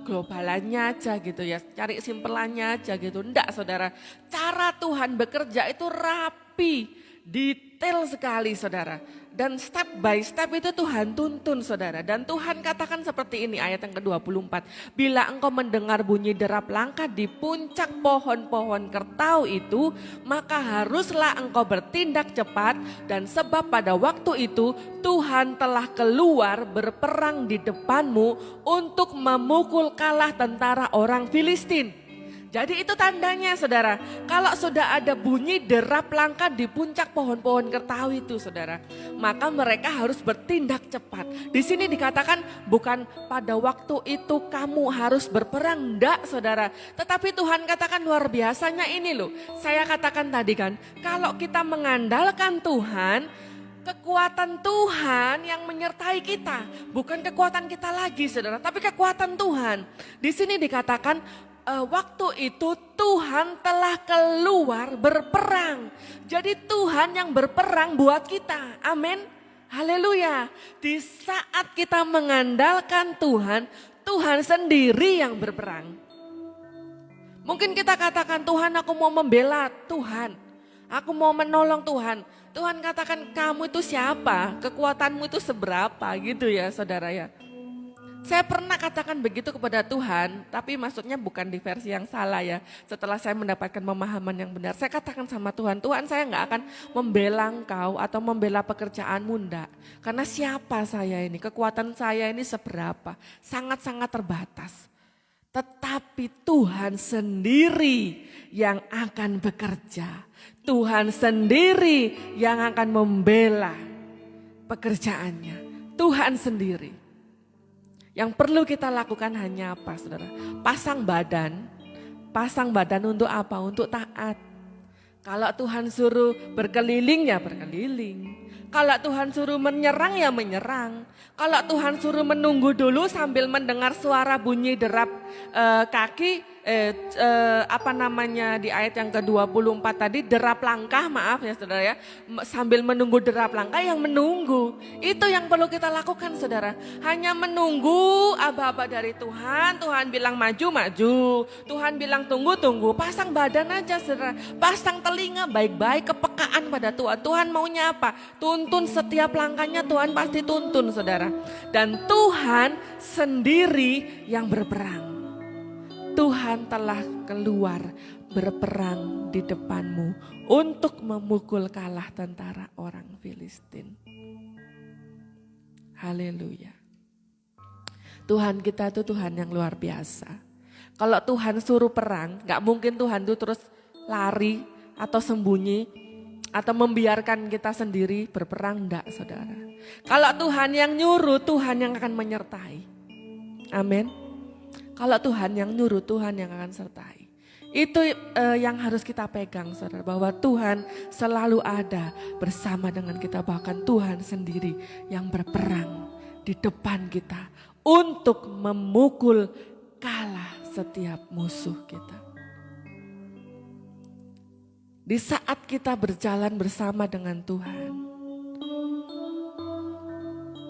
globalannya aja gitu ya, cari simpelannya aja gitu. Enggak saudara, cara Tuhan bekerja itu rapi, detail sekali saudara. Dan step by step itu Tuhan tuntun saudara. Dan Tuhan katakan seperti ini ayat yang ke-24. Bila engkau mendengar bunyi derap langkah di puncak pohon-pohon kertau itu, maka haruslah engkau bertindak cepat. Dan sebab pada waktu itu Tuhan telah keluar berperang di depanmu untuk memukul kalah tentara orang Filistin. Jadi itu tandanya saudara, kalau sudah ada bunyi derap langkah di puncak pohon-pohon kertau itu saudara, maka mereka harus bertindak cepat. Di sini dikatakan bukan pada waktu itu kamu harus berperang, enggak saudara. Tetapi Tuhan katakan luar biasanya ini loh, saya katakan tadi kan, kalau kita mengandalkan Tuhan, kekuatan Tuhan yang menyertai kita, bukan kekuatan kita lagi saudara, tapi kekuatan Tuhan. Di sini dikatakan, waktu itu Tuhan telah keluar berperang. Jadi Tuhan yang berperang buat kita. Amin. Haleluya. Di saat kita mengandalkan Tuhan, Tuhan sendiri yang berperang. Mungkin kita katakan, Tuhan aku mau membela Tuhan. Aku mau menolong Tuhan. Tuhan katakan, kamu itu siapa? Kekuatanmu itu seberapa gitu ya saudara ya. Saya pernah katakan begitu kepada Tuhan, tapi maksudnya bukan di versi yang salah ya. Setelah saya mendapatkan pemahaman yang benar, saya katakan sama Tuhan, Tuhan saya nggak akan membela engkau atau membela pekerjaanmu, enggak. Karena siapa saya ini, kekuatan saya ini seberapa, sangat-sangat terbatas. Tetapi Tuhan sendiri yang akan bekerja. Tuhan sendiri yang akan membela pekerjaannya. Tuhan sendiri. Yang perlu kita lakukan hanya apa saudara? Pasang badan. Pasang badan untuk apa? Untuk taat. Kalau Tuhan suruh berkeliling ya berkeliling. Kalau Tuhan suruh menyerang ya menyerang. Kalau Tuhan suruh menunggu dulu sambil mendengar suara bunyi derap di ayat yang ke-24 tadi, derap langkah, maaf ya saudara ya, sambil menunggu derap langkah yang menunggu. Itu yang perlu kita lakukan saudara. Hanya menunggu aba-aba dari Tuhan. Tuhan bilang maju, maju. Tuhan bilang tunggu, tunggu. Pasang badan aja saudara. Pasang telinga baik-baik, kepekaan pada Tuhan. Tuhan maunya apa? Tuntun setiap langkahnya, Tuhan pasti tuntun saudara. Dan Tuhan sendiri yang berperang. Tuhan telah keluar berperang di depanmu untuk memukul kalah tentara orang Filistin. Haleluya. Tuhan kita itu Tuhan yang luar biasa. Kalau Tuhan suruh perang, gak mungkin Tuhan itu terus lari atau sembunyi atau membiarkan kita sendiri berperang, enggak saudara. Kalau Tuhan yang nyuruh, Tuhan yang akan menyertai. Amin. Kalau Tuhan yang nyuruh, Tuhan yang akan sertai. Itu yang harus kita pegang saudara. Bahwa Tuhan selalu ada bersama dengan kita. Bahkan Tuhan sendiri yang berperang di depan kita. Untuk memukul kalah setiap musuh kita. Di saat kita berjalan bersama dengan Tuhan.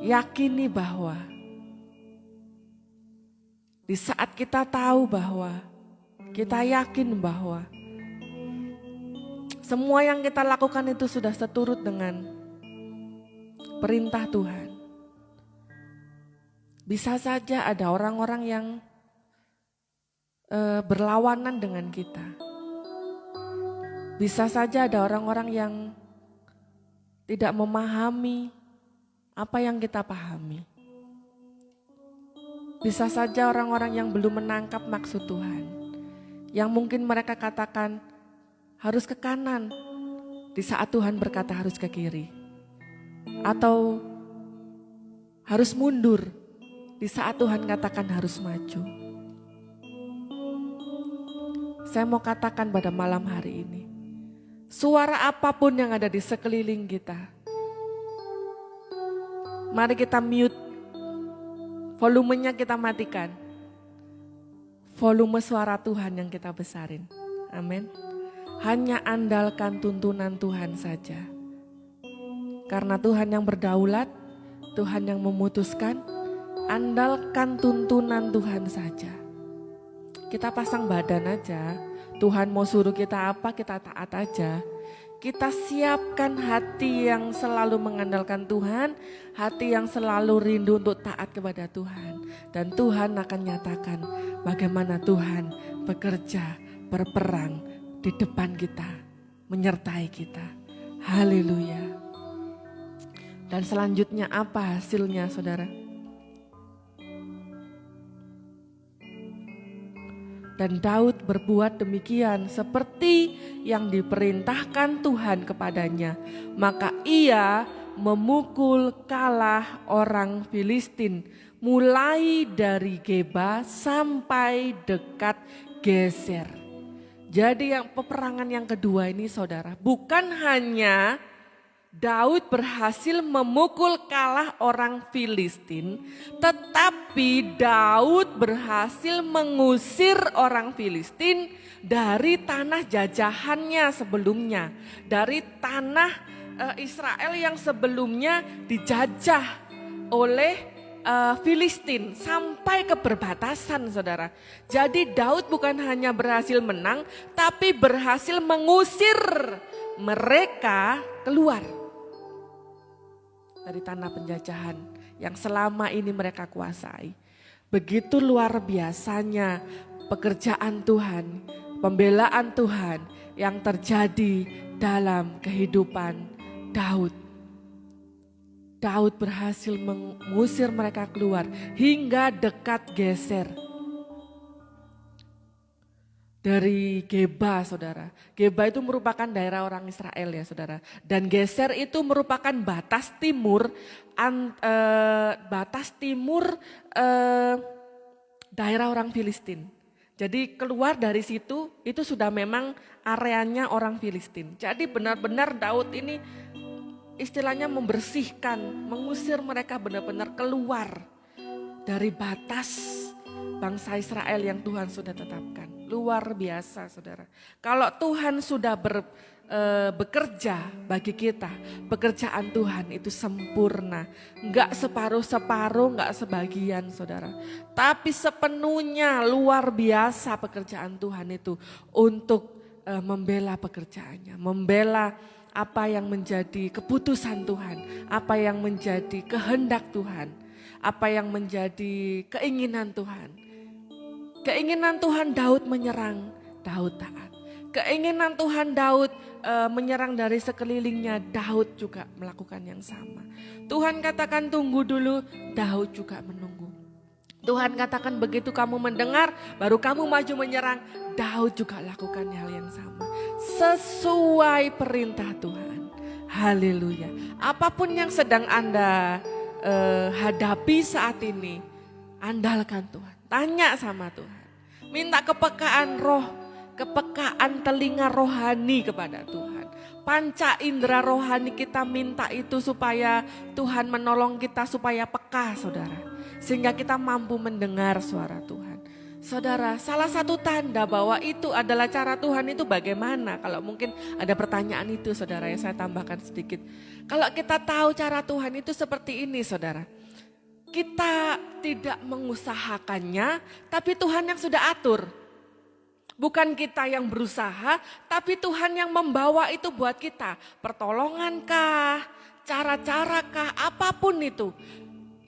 Yakini bahwa di saat kita tahu bahwa, kita yakin bahwa semua yang kita lakukan itu sudah seturut dengan perintah Tuhan. Bisa saja ada orang-orang yang berlawanan dengan kita. Bisa saja ada orang-orang yang tidak memahami apa yang kita pahami. Bisa saja orang-orang yang belum menangkap maksud Tuhan. Yang mungkin mereka katakan harus ke kanan di saat Tuhan berkata harus ke kiri. Atau harus mundur di saat Tuhan katakan harus maju. Saya mau katakan pada malam hari ini. Suara apapun yang ada di sekeliling kita. Mari kita mute. Volumenya kita matikan. Volume suara Tuhan yang kita besarin. Amin. Hanya andalkan tuntunan Tuhan saja. Karena Tuhan yang berdaulat, Tuhan yang memutuskan, andalkan tuntunan Tuhan saja. Kita pasang badan aja. Tuhan mau suruh kita apa, kita taat aja. Kita siapkan hati yang selalu mengandalkan Tuhan, hati yang selalu rindu untuk taat kepada Tuhan. Dan Tuhan akan nyatakan bagaimana Tuhan bekerja, berperang di depan kita, menyertai kita. Haleluya. Dan selanjutnya apa hasilnya saudara? Dan Daud berbuat demikian seperti yang diperintahkan Tuhan kepadanya. Maka ia memukul kalah orang Filistin mulai dari Geba sampai dekat Geser. Jadi yang peperangan yang kedua ini saudara, bukan hanya Daud berhasil memukul kalah orang Filistin, tetapi Daud berhasil mengusir orang Filistin dari tanah jajahannya sebelumnya, dari tanah Israel yang sebelumnya dijajah oleh Filistin sampai ke perbatasan saudara. Jadi Daud bukan hanya berhasil menang, tapi berhasil mengusir mereka keluar dari tanah penjajahan yang selama ini mereka kuasai. Begitu luar biasanya pekerjaan Tuhan, pembelaan Tuhan yang terjadi dalam kehidupan Daud. Daud berhasil mengusir mereka keluar hingga dekat Geser. Dari Geba saudara. Geba itu merupakan daerah orang Israel ya saudara. Dan Geser itu merupakan batas timur daerah orang Filistin. Jadi keluar dari situ itu sudah memang areanya orang Filistin. Jadi benar-benar Daud ini istilahnya membersihkan, mengusir mereka benar-benar keluar dari batas bangsa Israel yang Tuhan sudah tetapkan. luar biasa saudara. Kalau Tuhan sudah bekerja bagi kita, pekerjaan Tuhan itu sempurna. Enggak separuh-separuh, enggak sebagian saudara. Tapi sepenuhnya luar biasa pekerjaan Tuhan itu untuk membela pekerjaannya, membela apa yang menjadi keputusan Tuhan, apa yang menjadi kehendak Tuhan, apa yang menjadi keinginan Tuhan. Keinginan Tuhan Daud menyerang, Daud taat. Keinginan Tuhan Daud menyerang dari sekelilingnya, Daud juga melakukan yang sama. Tuhan katakan tunggu dulu, Daud juga menunggu. Tuhan katakan begitu kamu mendengar, baru kamu maju menyerang, Daud juga lakukan hal yang sama. Sesuai perintah Tuhan. Haleluya. Apapun yang sedang Anda hadapi saat ini, andalkan Tuhan. Tanya sama Tuhan. Minta kepekaan roh, kepekaan telinga rohani kepada Tuhan. Panca indera rohani kita minta itu supaya Tuhan menolong kita supaya peka saudara. Sehingga kita mampu mendengar suara Tuhan. Saudara, salah satu tanda bahwa itu adalah cara Tuhan itu bagaimana? Kalau mungkin ada pertanyaan itu saudara ya, saya tambahkan sedikit. Kalau kita tahu cara Tuhan itu seperti ini saudara. Kita tidak mengusahakannya, tapi Tuhan yang sudah atur. Bukan kita yang berusaha, tapi Tuhan yang membawa itu buat kita. Pertolongankah, cara-carakah, apapun itu.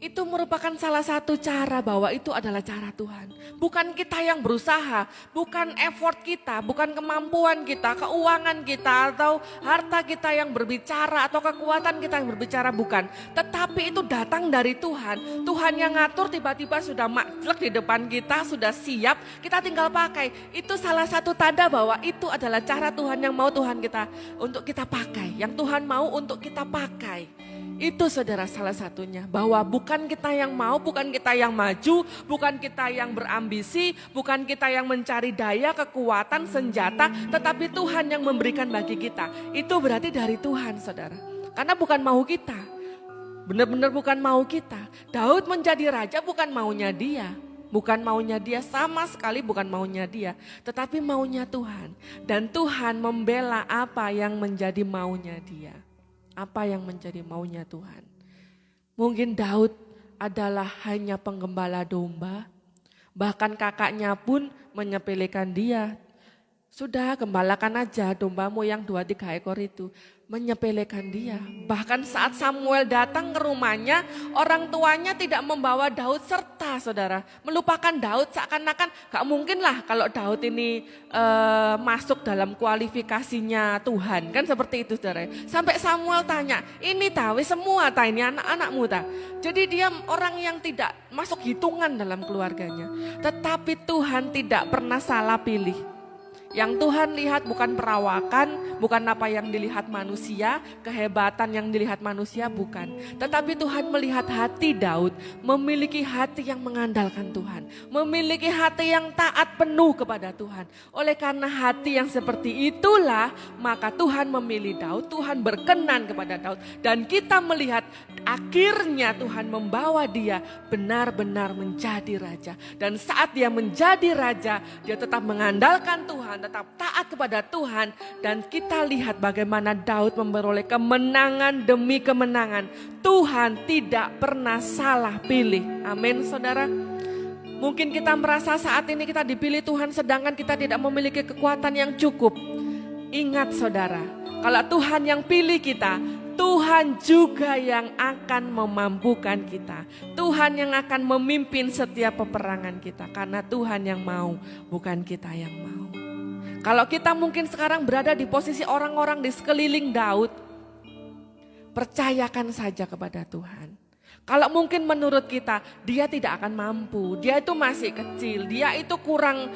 Itu merupakan salah satu cara bahwa itu adalah cara Tuhan. Bukan kita yang berusaha, bukan effort kita, bukan kemampuan kita, keuangan kita atau harta kita yang berbicara atau kekuatan kita yang berbicara, bukan. Tetapi itu datang dari Tuhan. Tuhan yang ngatur tiba-tiba sudah maklek di depan kita, sudah siap, kita tinggal pakai. Itu salah satu tanda bahwa itu adalah cara Tuhan yang mau Tuhan kita untuk kita pakai. Yang Tuhan mau untuk kita pakai. Itu saudara salah satunya, bahwa bukan kita yang mau, bukan kita yang maju, bukan kita yang berambisi, bukan kita yang mencari daya, kekuatan, senjata, tetapi Tuhan yang memberikan bagi kita. Itu berarti dari Tuhan saudara, karena bukan mau kita, benar-benar bukan mau kita. Daud menjadi raja bukan maunya dia. Bukan maunya dia, sama sekali bukan maunya dia, tetapi maunya Tuhan. Dan Tuhan membela apa yang menjadi maunya dia. Apa yang menjadi maunya Tuhan. Mungkin Daud adalah hanya penggembala domba. Bahkan kakaknya pun menyepelekan dia. Sudah gembalakan aja dombamu yang 2-3 ekor itu. Menyepelekan dia. Bahkan saat Samuel datang ke rumahnya, orang tuanya tidak membawa Daud serta saudara. Melupakan Daud, seakan-akan gak mungkin lah kalau Daud ini masuk dalam kualifikasinya Tuhan. Kan seperti itu saudara. Sampai Samuel tanya, ini tahu semua ini anak-anakmu ta. Jadi dia orang yang tidak masuk hitungan dalam keluarganya. Tetapi Tuhan tidak pernah salah pilih. Yang Tuhan lihat bukan perawakan, bukan apa yang dilihat manusia, kehebatan yang dilihat manusia, bukan. Tetapi Tuhan melihat hati Daud, memiliki hati yang mengandalkan Tuhan. Memiliki hati yang taat penuh kepada Tuhan. Oleh karena hati yang seperti itulah, maka Tuhan memilih Daud, Tuhan berkenan kepada Daud. Dan kita melihat akhirnya Tuhan membawa dia benar-benar menjadi raja. Dan saat dia menjadi raja, dia tetap mengandalkan Tuhan, tetap taat kepada Tuhan, dan kita lihat bagaimana Daud memperoleh kemenangan demi kemenangan. Tuhan tidak pernah salah pilih. Amin saudara. Mungkin kita merasa saat ini kita dipilih Tuhan sedangkan kita tidak memiliki kekuatan yang cukup. Ingat saudara, kalau Tuhan yang pilih kita, Tuhan juga yang akan memampukan kita. Tuhan yang akan memimpin setiap peperangan kita. Karena Tuhan yang mau, bukan kita yang mau. Kalau kita mungkin sekarang berada di posisi orang-orang di sekeliling Daud, percayakan saja kepada Tuhan. Kalau mungkin menurut kita, dia tidak akan mampu, dia itu masih kecil, dia itu kurang,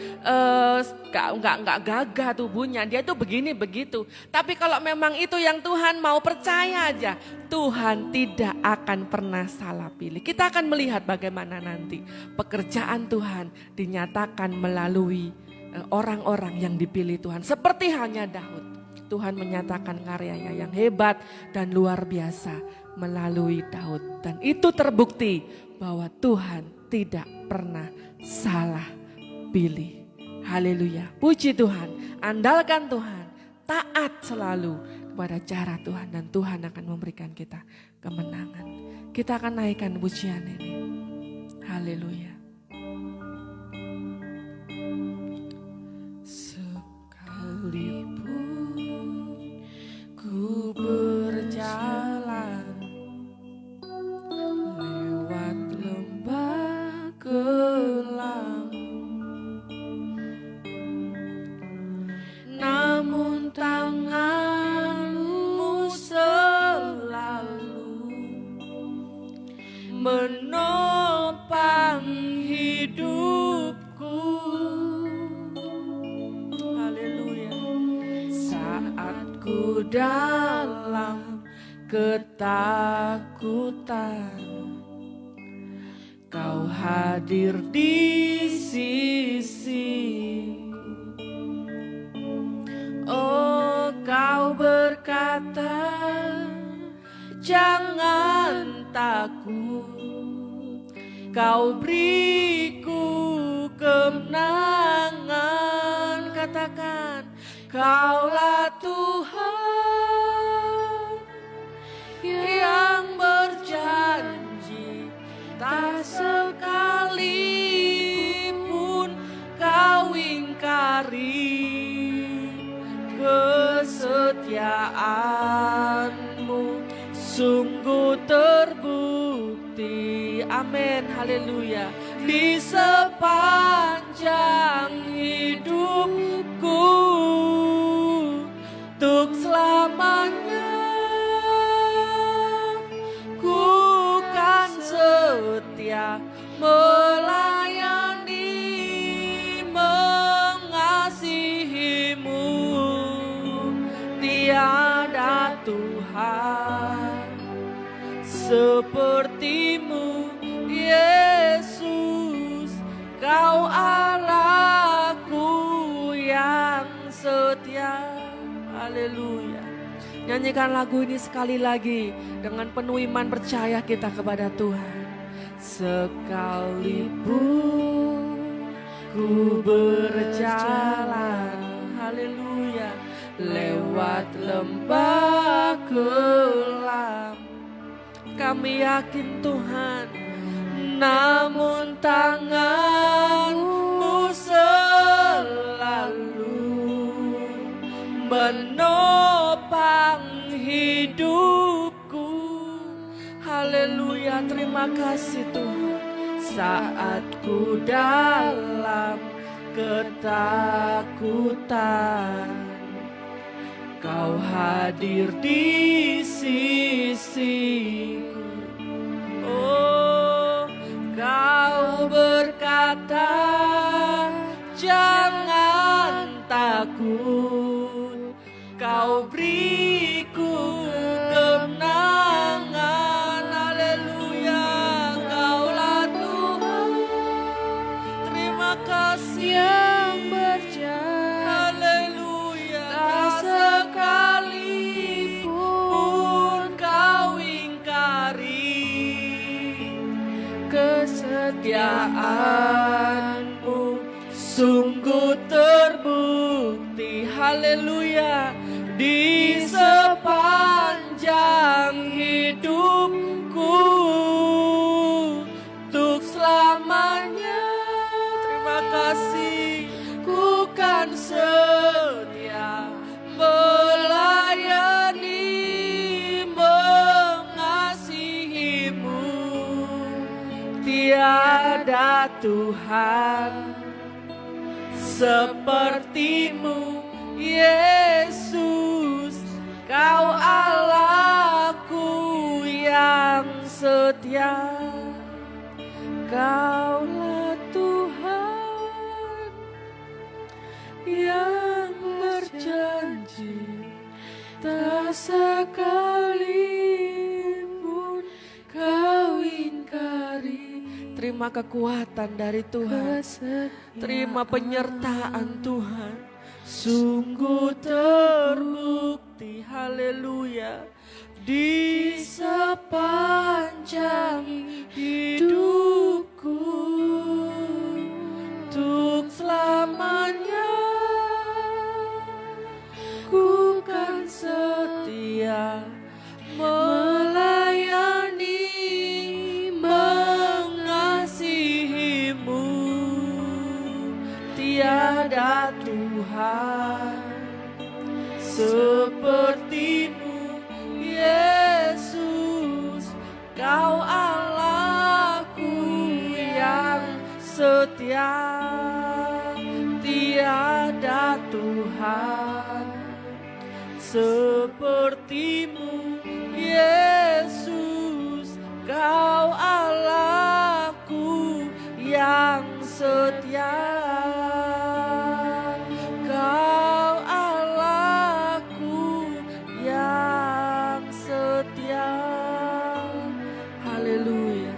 nggak gagah tubuhnya, dia itu begini begitu. Tapi kalau memang itu yang Tuhan mau, percaya aja, Tuhan tidak akan pernah salah pilih. Kita akan melihat bagaimana nanti pekerjaan Tuhan dinyatakan melalui orang-orang yang dipilih Tuhan. Seperti halnya Daud, Tuhan menyatakan karyanya yang hebat dan luar biasa melalui Daud. Dan itu terbukti bahwa Tuhan tidak pernah salah pilih. Haleluya. Puji Tuhan, andalkan Tuhan, taat selalu kepada cara Tuhan dan Tuhan akan memberikan kita kemenangan. Kita akan naikkan pujian ini. Haleluya. Sekalipun ku berjalan lewat lembah gelap, namun tangan-Mu selalu menopang hidupku. Haleluya. Saat ku dalam ketakutan, Kau hadir di sisiku. Oh, Kau berkata, jangan takut, Kau beriku kemenangan. Katakan, Kaulah Tuhan yang berjanji, tak sekalipun Kau ingkari kesetiaan-Mu sungguh terbukti. Amin, haleluya. Di sepanjang hidupku, untuk selamanya ku kan setia melayani, mengasihi-Mu. Tiada Tuhan seperti-Mu, Yesus. Kau Allahku yang setia. Haleluya. Nyanyikan lagu ini sekali lagi dengan penuh iman percaya kita kepada Tuhan. Sekalipun ku berjalan, haleluya, lewat lembah gelap, kami yakin Tuhan, namun tangan-Mu selalu menopang hidupku. Haleluya, terima kasih Tuhan. Saat ku dalam ketakutan, Kau hadir di sisiku. Oh, Kau berkata, jangan takut, Kau beriku kemenangan. Haleluya, Kaulah Tuhan, terima kasih yang berjanji. Haleluya, tak sekalipun Kau ingkari kesetiaan-Mu sungguh terbukti. Haleluya. Di sepanjang hidupku, untuk selamanya, terima kasih, ku kan setia melayani, mengasihi-Mu. Tiada Tuhan seperti-Mu, Yesus. Kau Allahku yang setia. Kaulah Tuhan yang berjanji, tak sekalipun Kau ingkari. Terima kekuatan dari Tuhan, terima penyertaan Tuhan. Sungguh terbukti, haleluya, di sepanjang hidupku, untuk selamanya. Ku kan setia melayani, mengasihimu. Tiada Tuhan sepertimu, Yesus. Kau Allahku yang setia. Tiada Tuhan sepertimu, Yesus. Kau Allahku yang setia. Kau Allahku yang setia. Haleluya.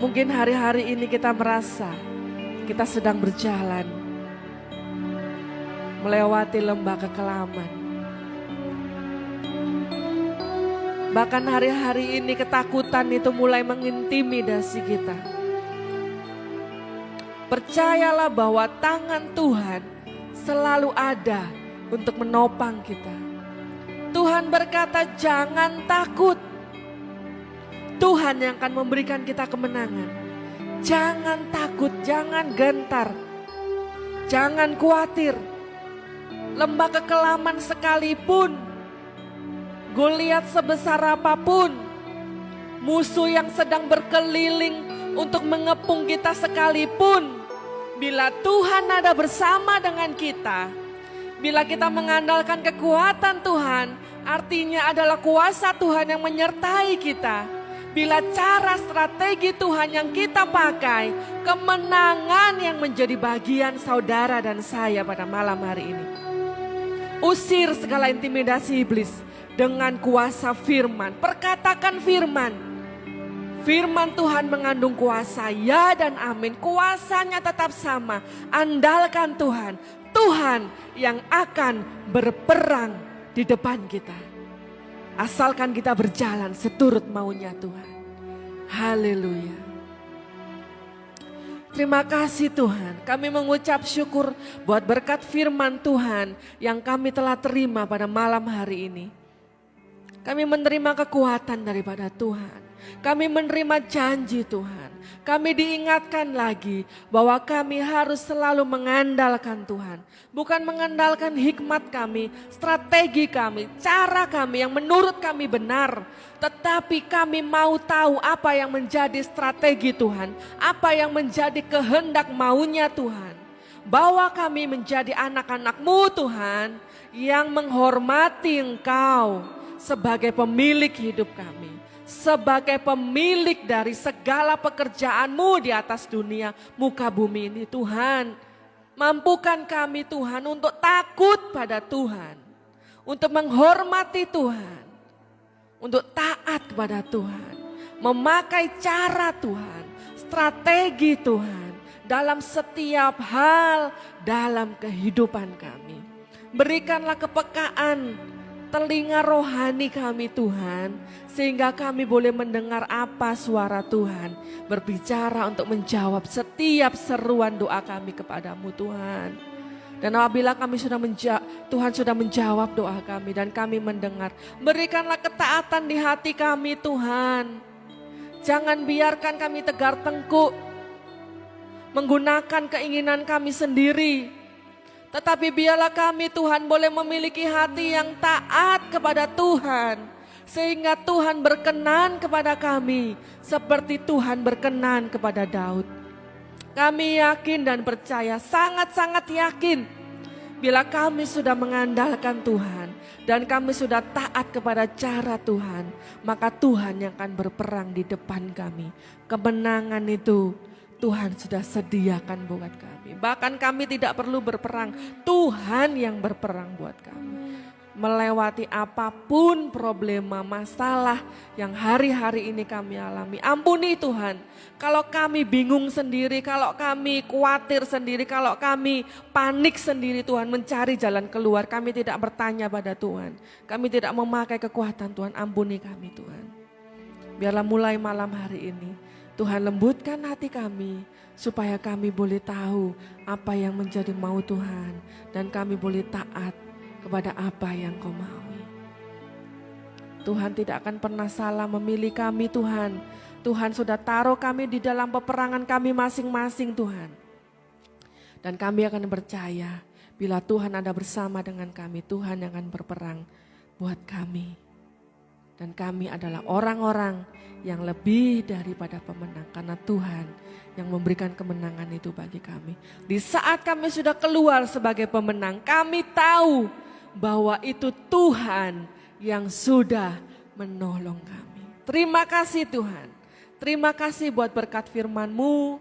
Mungkin hari-hari ini kita merasa kita sedang berjalan melewati lembah kekelaman. Bahkan hari-hari ini ketakutan itu mulai mengintimidasi kita. Percayalah bahwa tangan Tuhan selalu ada untuk menopang kita. Tuhan berkata, jangan takut. Tuhan yang akan memberikan kita kemenangan. Jangan takut, jangan gentar, jangan khawatir. Lembah kekelaman sekalipun, Goliat sebesar apapun, musuh yang sedang berkeliling untuk mengepung kita sekalipun, bila Tuhan ada bersama dengan kita, bila kita mengandalkan kekuatan Tuhan, artinya adalah kuasa Tuhan yang menyertai kita. Bila cara strategi Tuhan yang kita pakai, kemenangan yang menjadi bagian saudara dan saya pada malam hari ini. Usir segala intimidasi iblis dengan kuasa firman. Perkatakan firman. Firman Tuhan mengandung kuasa, ya dan amin. Kuasanya tetap sama. Andalkan Tuhan. Tuhan yang akan berperang di depan kita. Asalkan kita berjalan seturut maunya Tuhan. Haleluya. Terima kasih Tuhan. Kami mengucap syukur buat berkat firman Tuhan yang kami telah terima pada malam hari ini. Kami menerima kekuatan daripada Tuhan. Kami menerima janji Tuhan. Kami diingatkan lagi bahwa kami harus selalu mengandalkan Tuhan. Bukan mengandalkan hikmat kami, strategi kami, cara kami yang menurut kami benar. Tetapi kami mau tahu apa yang menjadi strategi Tuhan. Apa yang menjadi kehendak maunya Tuhan. Bahwa kami menjadi anak-anak-Mu Tuhan yang menghormati Engkau sebagai pemilik hidup kami. Sebagai pemilik dari segala pekerjaan-Mu di atas dunia muka bumi ini Tuhan. Mampukan kami Tuhan untuk takut pada Tuhan. Untuk menghormati Tuhan. Untuk taat kepada Tuhan. Memakai cara Tuhan. Strategi Tuhan. Dalam setiap hal dalam kehidupan kami. Berikanlah kepekaan telinga rohani kami Tuhan, sehingga kami boleh mendengar apa suara Tuhan berbicara untuk menjawab setiap seruan doa kami kepadamu Tuhan. Dan apabila kami sudah Tuhan sudah menjawab doa kami dan kami mendengar, berikanlah ketaatan di hati kami Tuhan. Jangan biarkan kami tegar tengkuk, menggunakan keinginan kami sendiri. Tetapi biarlah kami Tuhan boleh memiliki hati yang taat kepada Tuhan. Sehingga Tuhan berkenan kepada kami seperti Tuhan berkenan kepada Daud. Kami yakin dan percaya, sangat-sangat yakin. Bila kami sudah mengandalkan Tuhan dan kami sudah taat kepada cara Tuhan, maka Tuhan yang akan berperang di depan kami. Kemenangan itu Tuhan sudah sediakan buat kami. Bahkan kami tidak perlu berperang. Tuhan yang berperang buat kami. Melewati apapun problema, masalah yang hari-hari ini kami alami. Ampuni Tuhan. Kalau kami bingung sendiri, kalau kami khawatir sendiri, kalau kami panik sendiri Tuhan mencari jalan keluar. Kami tidak bertanya pada Tuhan. Kami tidak memakai kekuatan Tuhan. Ampuni kami Tuhan. Biarlah mulai malam hari ini Tuhan lembutkan hati kami supaya kami boleh tahu apa yang menjadi mau Tuhan. Dan kami boleh taat kepada apa yang Kau maui. Tuhan tidak akan pernah salah memilih kami Tuhan. Tuhan sudah taruh kami di dalam peperangan kami masing-masing Tuhan. Dan kami akan percaya bila Tuhan ada bersama dengan kami, Tuhan yang akan berperang buat kami. Dan kami adalah orang-orang yang lebih daripada pemenang. Karena Tuhan yang memberikan kemenangan itu bagi kami. Di saat kami sudah keluar sebagai pemenang, kami tahu bahwa itu Tuhan yang sudah menolong kami. Terima kasih Tuhan. Terima kasih buat berkat firman-Mu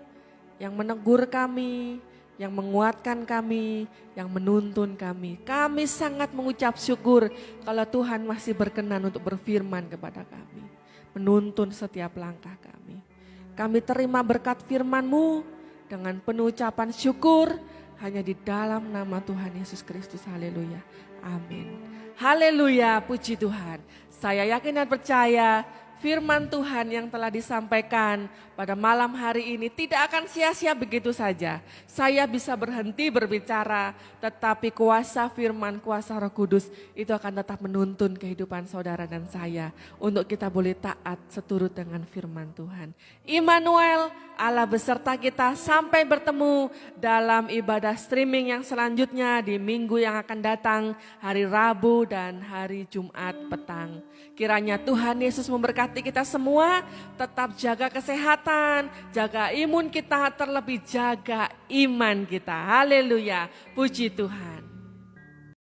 yang menegur kami, yang menguatkan kami, yang menuntun kami. Kami sangat mengucap syukur kalau Tuhan masih berkenan untuk berfirman kepada kami. Menuntun setiap langkah kami. Kami terima berkat firman-Mu dengan penuh ucapan syukur hanya di dalam nama Tuhan Yesus Kristus. Haleluya. Amin. Haleluya, puji Tuhan. Saya yakin dan percaya firman Tuhan yang telah disampaikan pada malam hari ini tidak akan sia-sia begitu saja. Saya bisa berhenti berbicara, tetapi kuasa firman, kuasa Roh Kudus itu akan tetap menuntun kehidupan saudara dan saya untuk kita boleh taat seturut dengan firman Tuhan. Immanuel, Allah beserta kita sampai bertemu dalam ibadah streaming yang selanjutnya di minggu yang akan datang, hari Rabu dan hari Jumat petang. Kiranya Tuhan Yesus memberkati kita semua, tetap jaga kesehatan, jaga imun kita, terlebih jaga iman kita. Haleluya, puji Tuhan.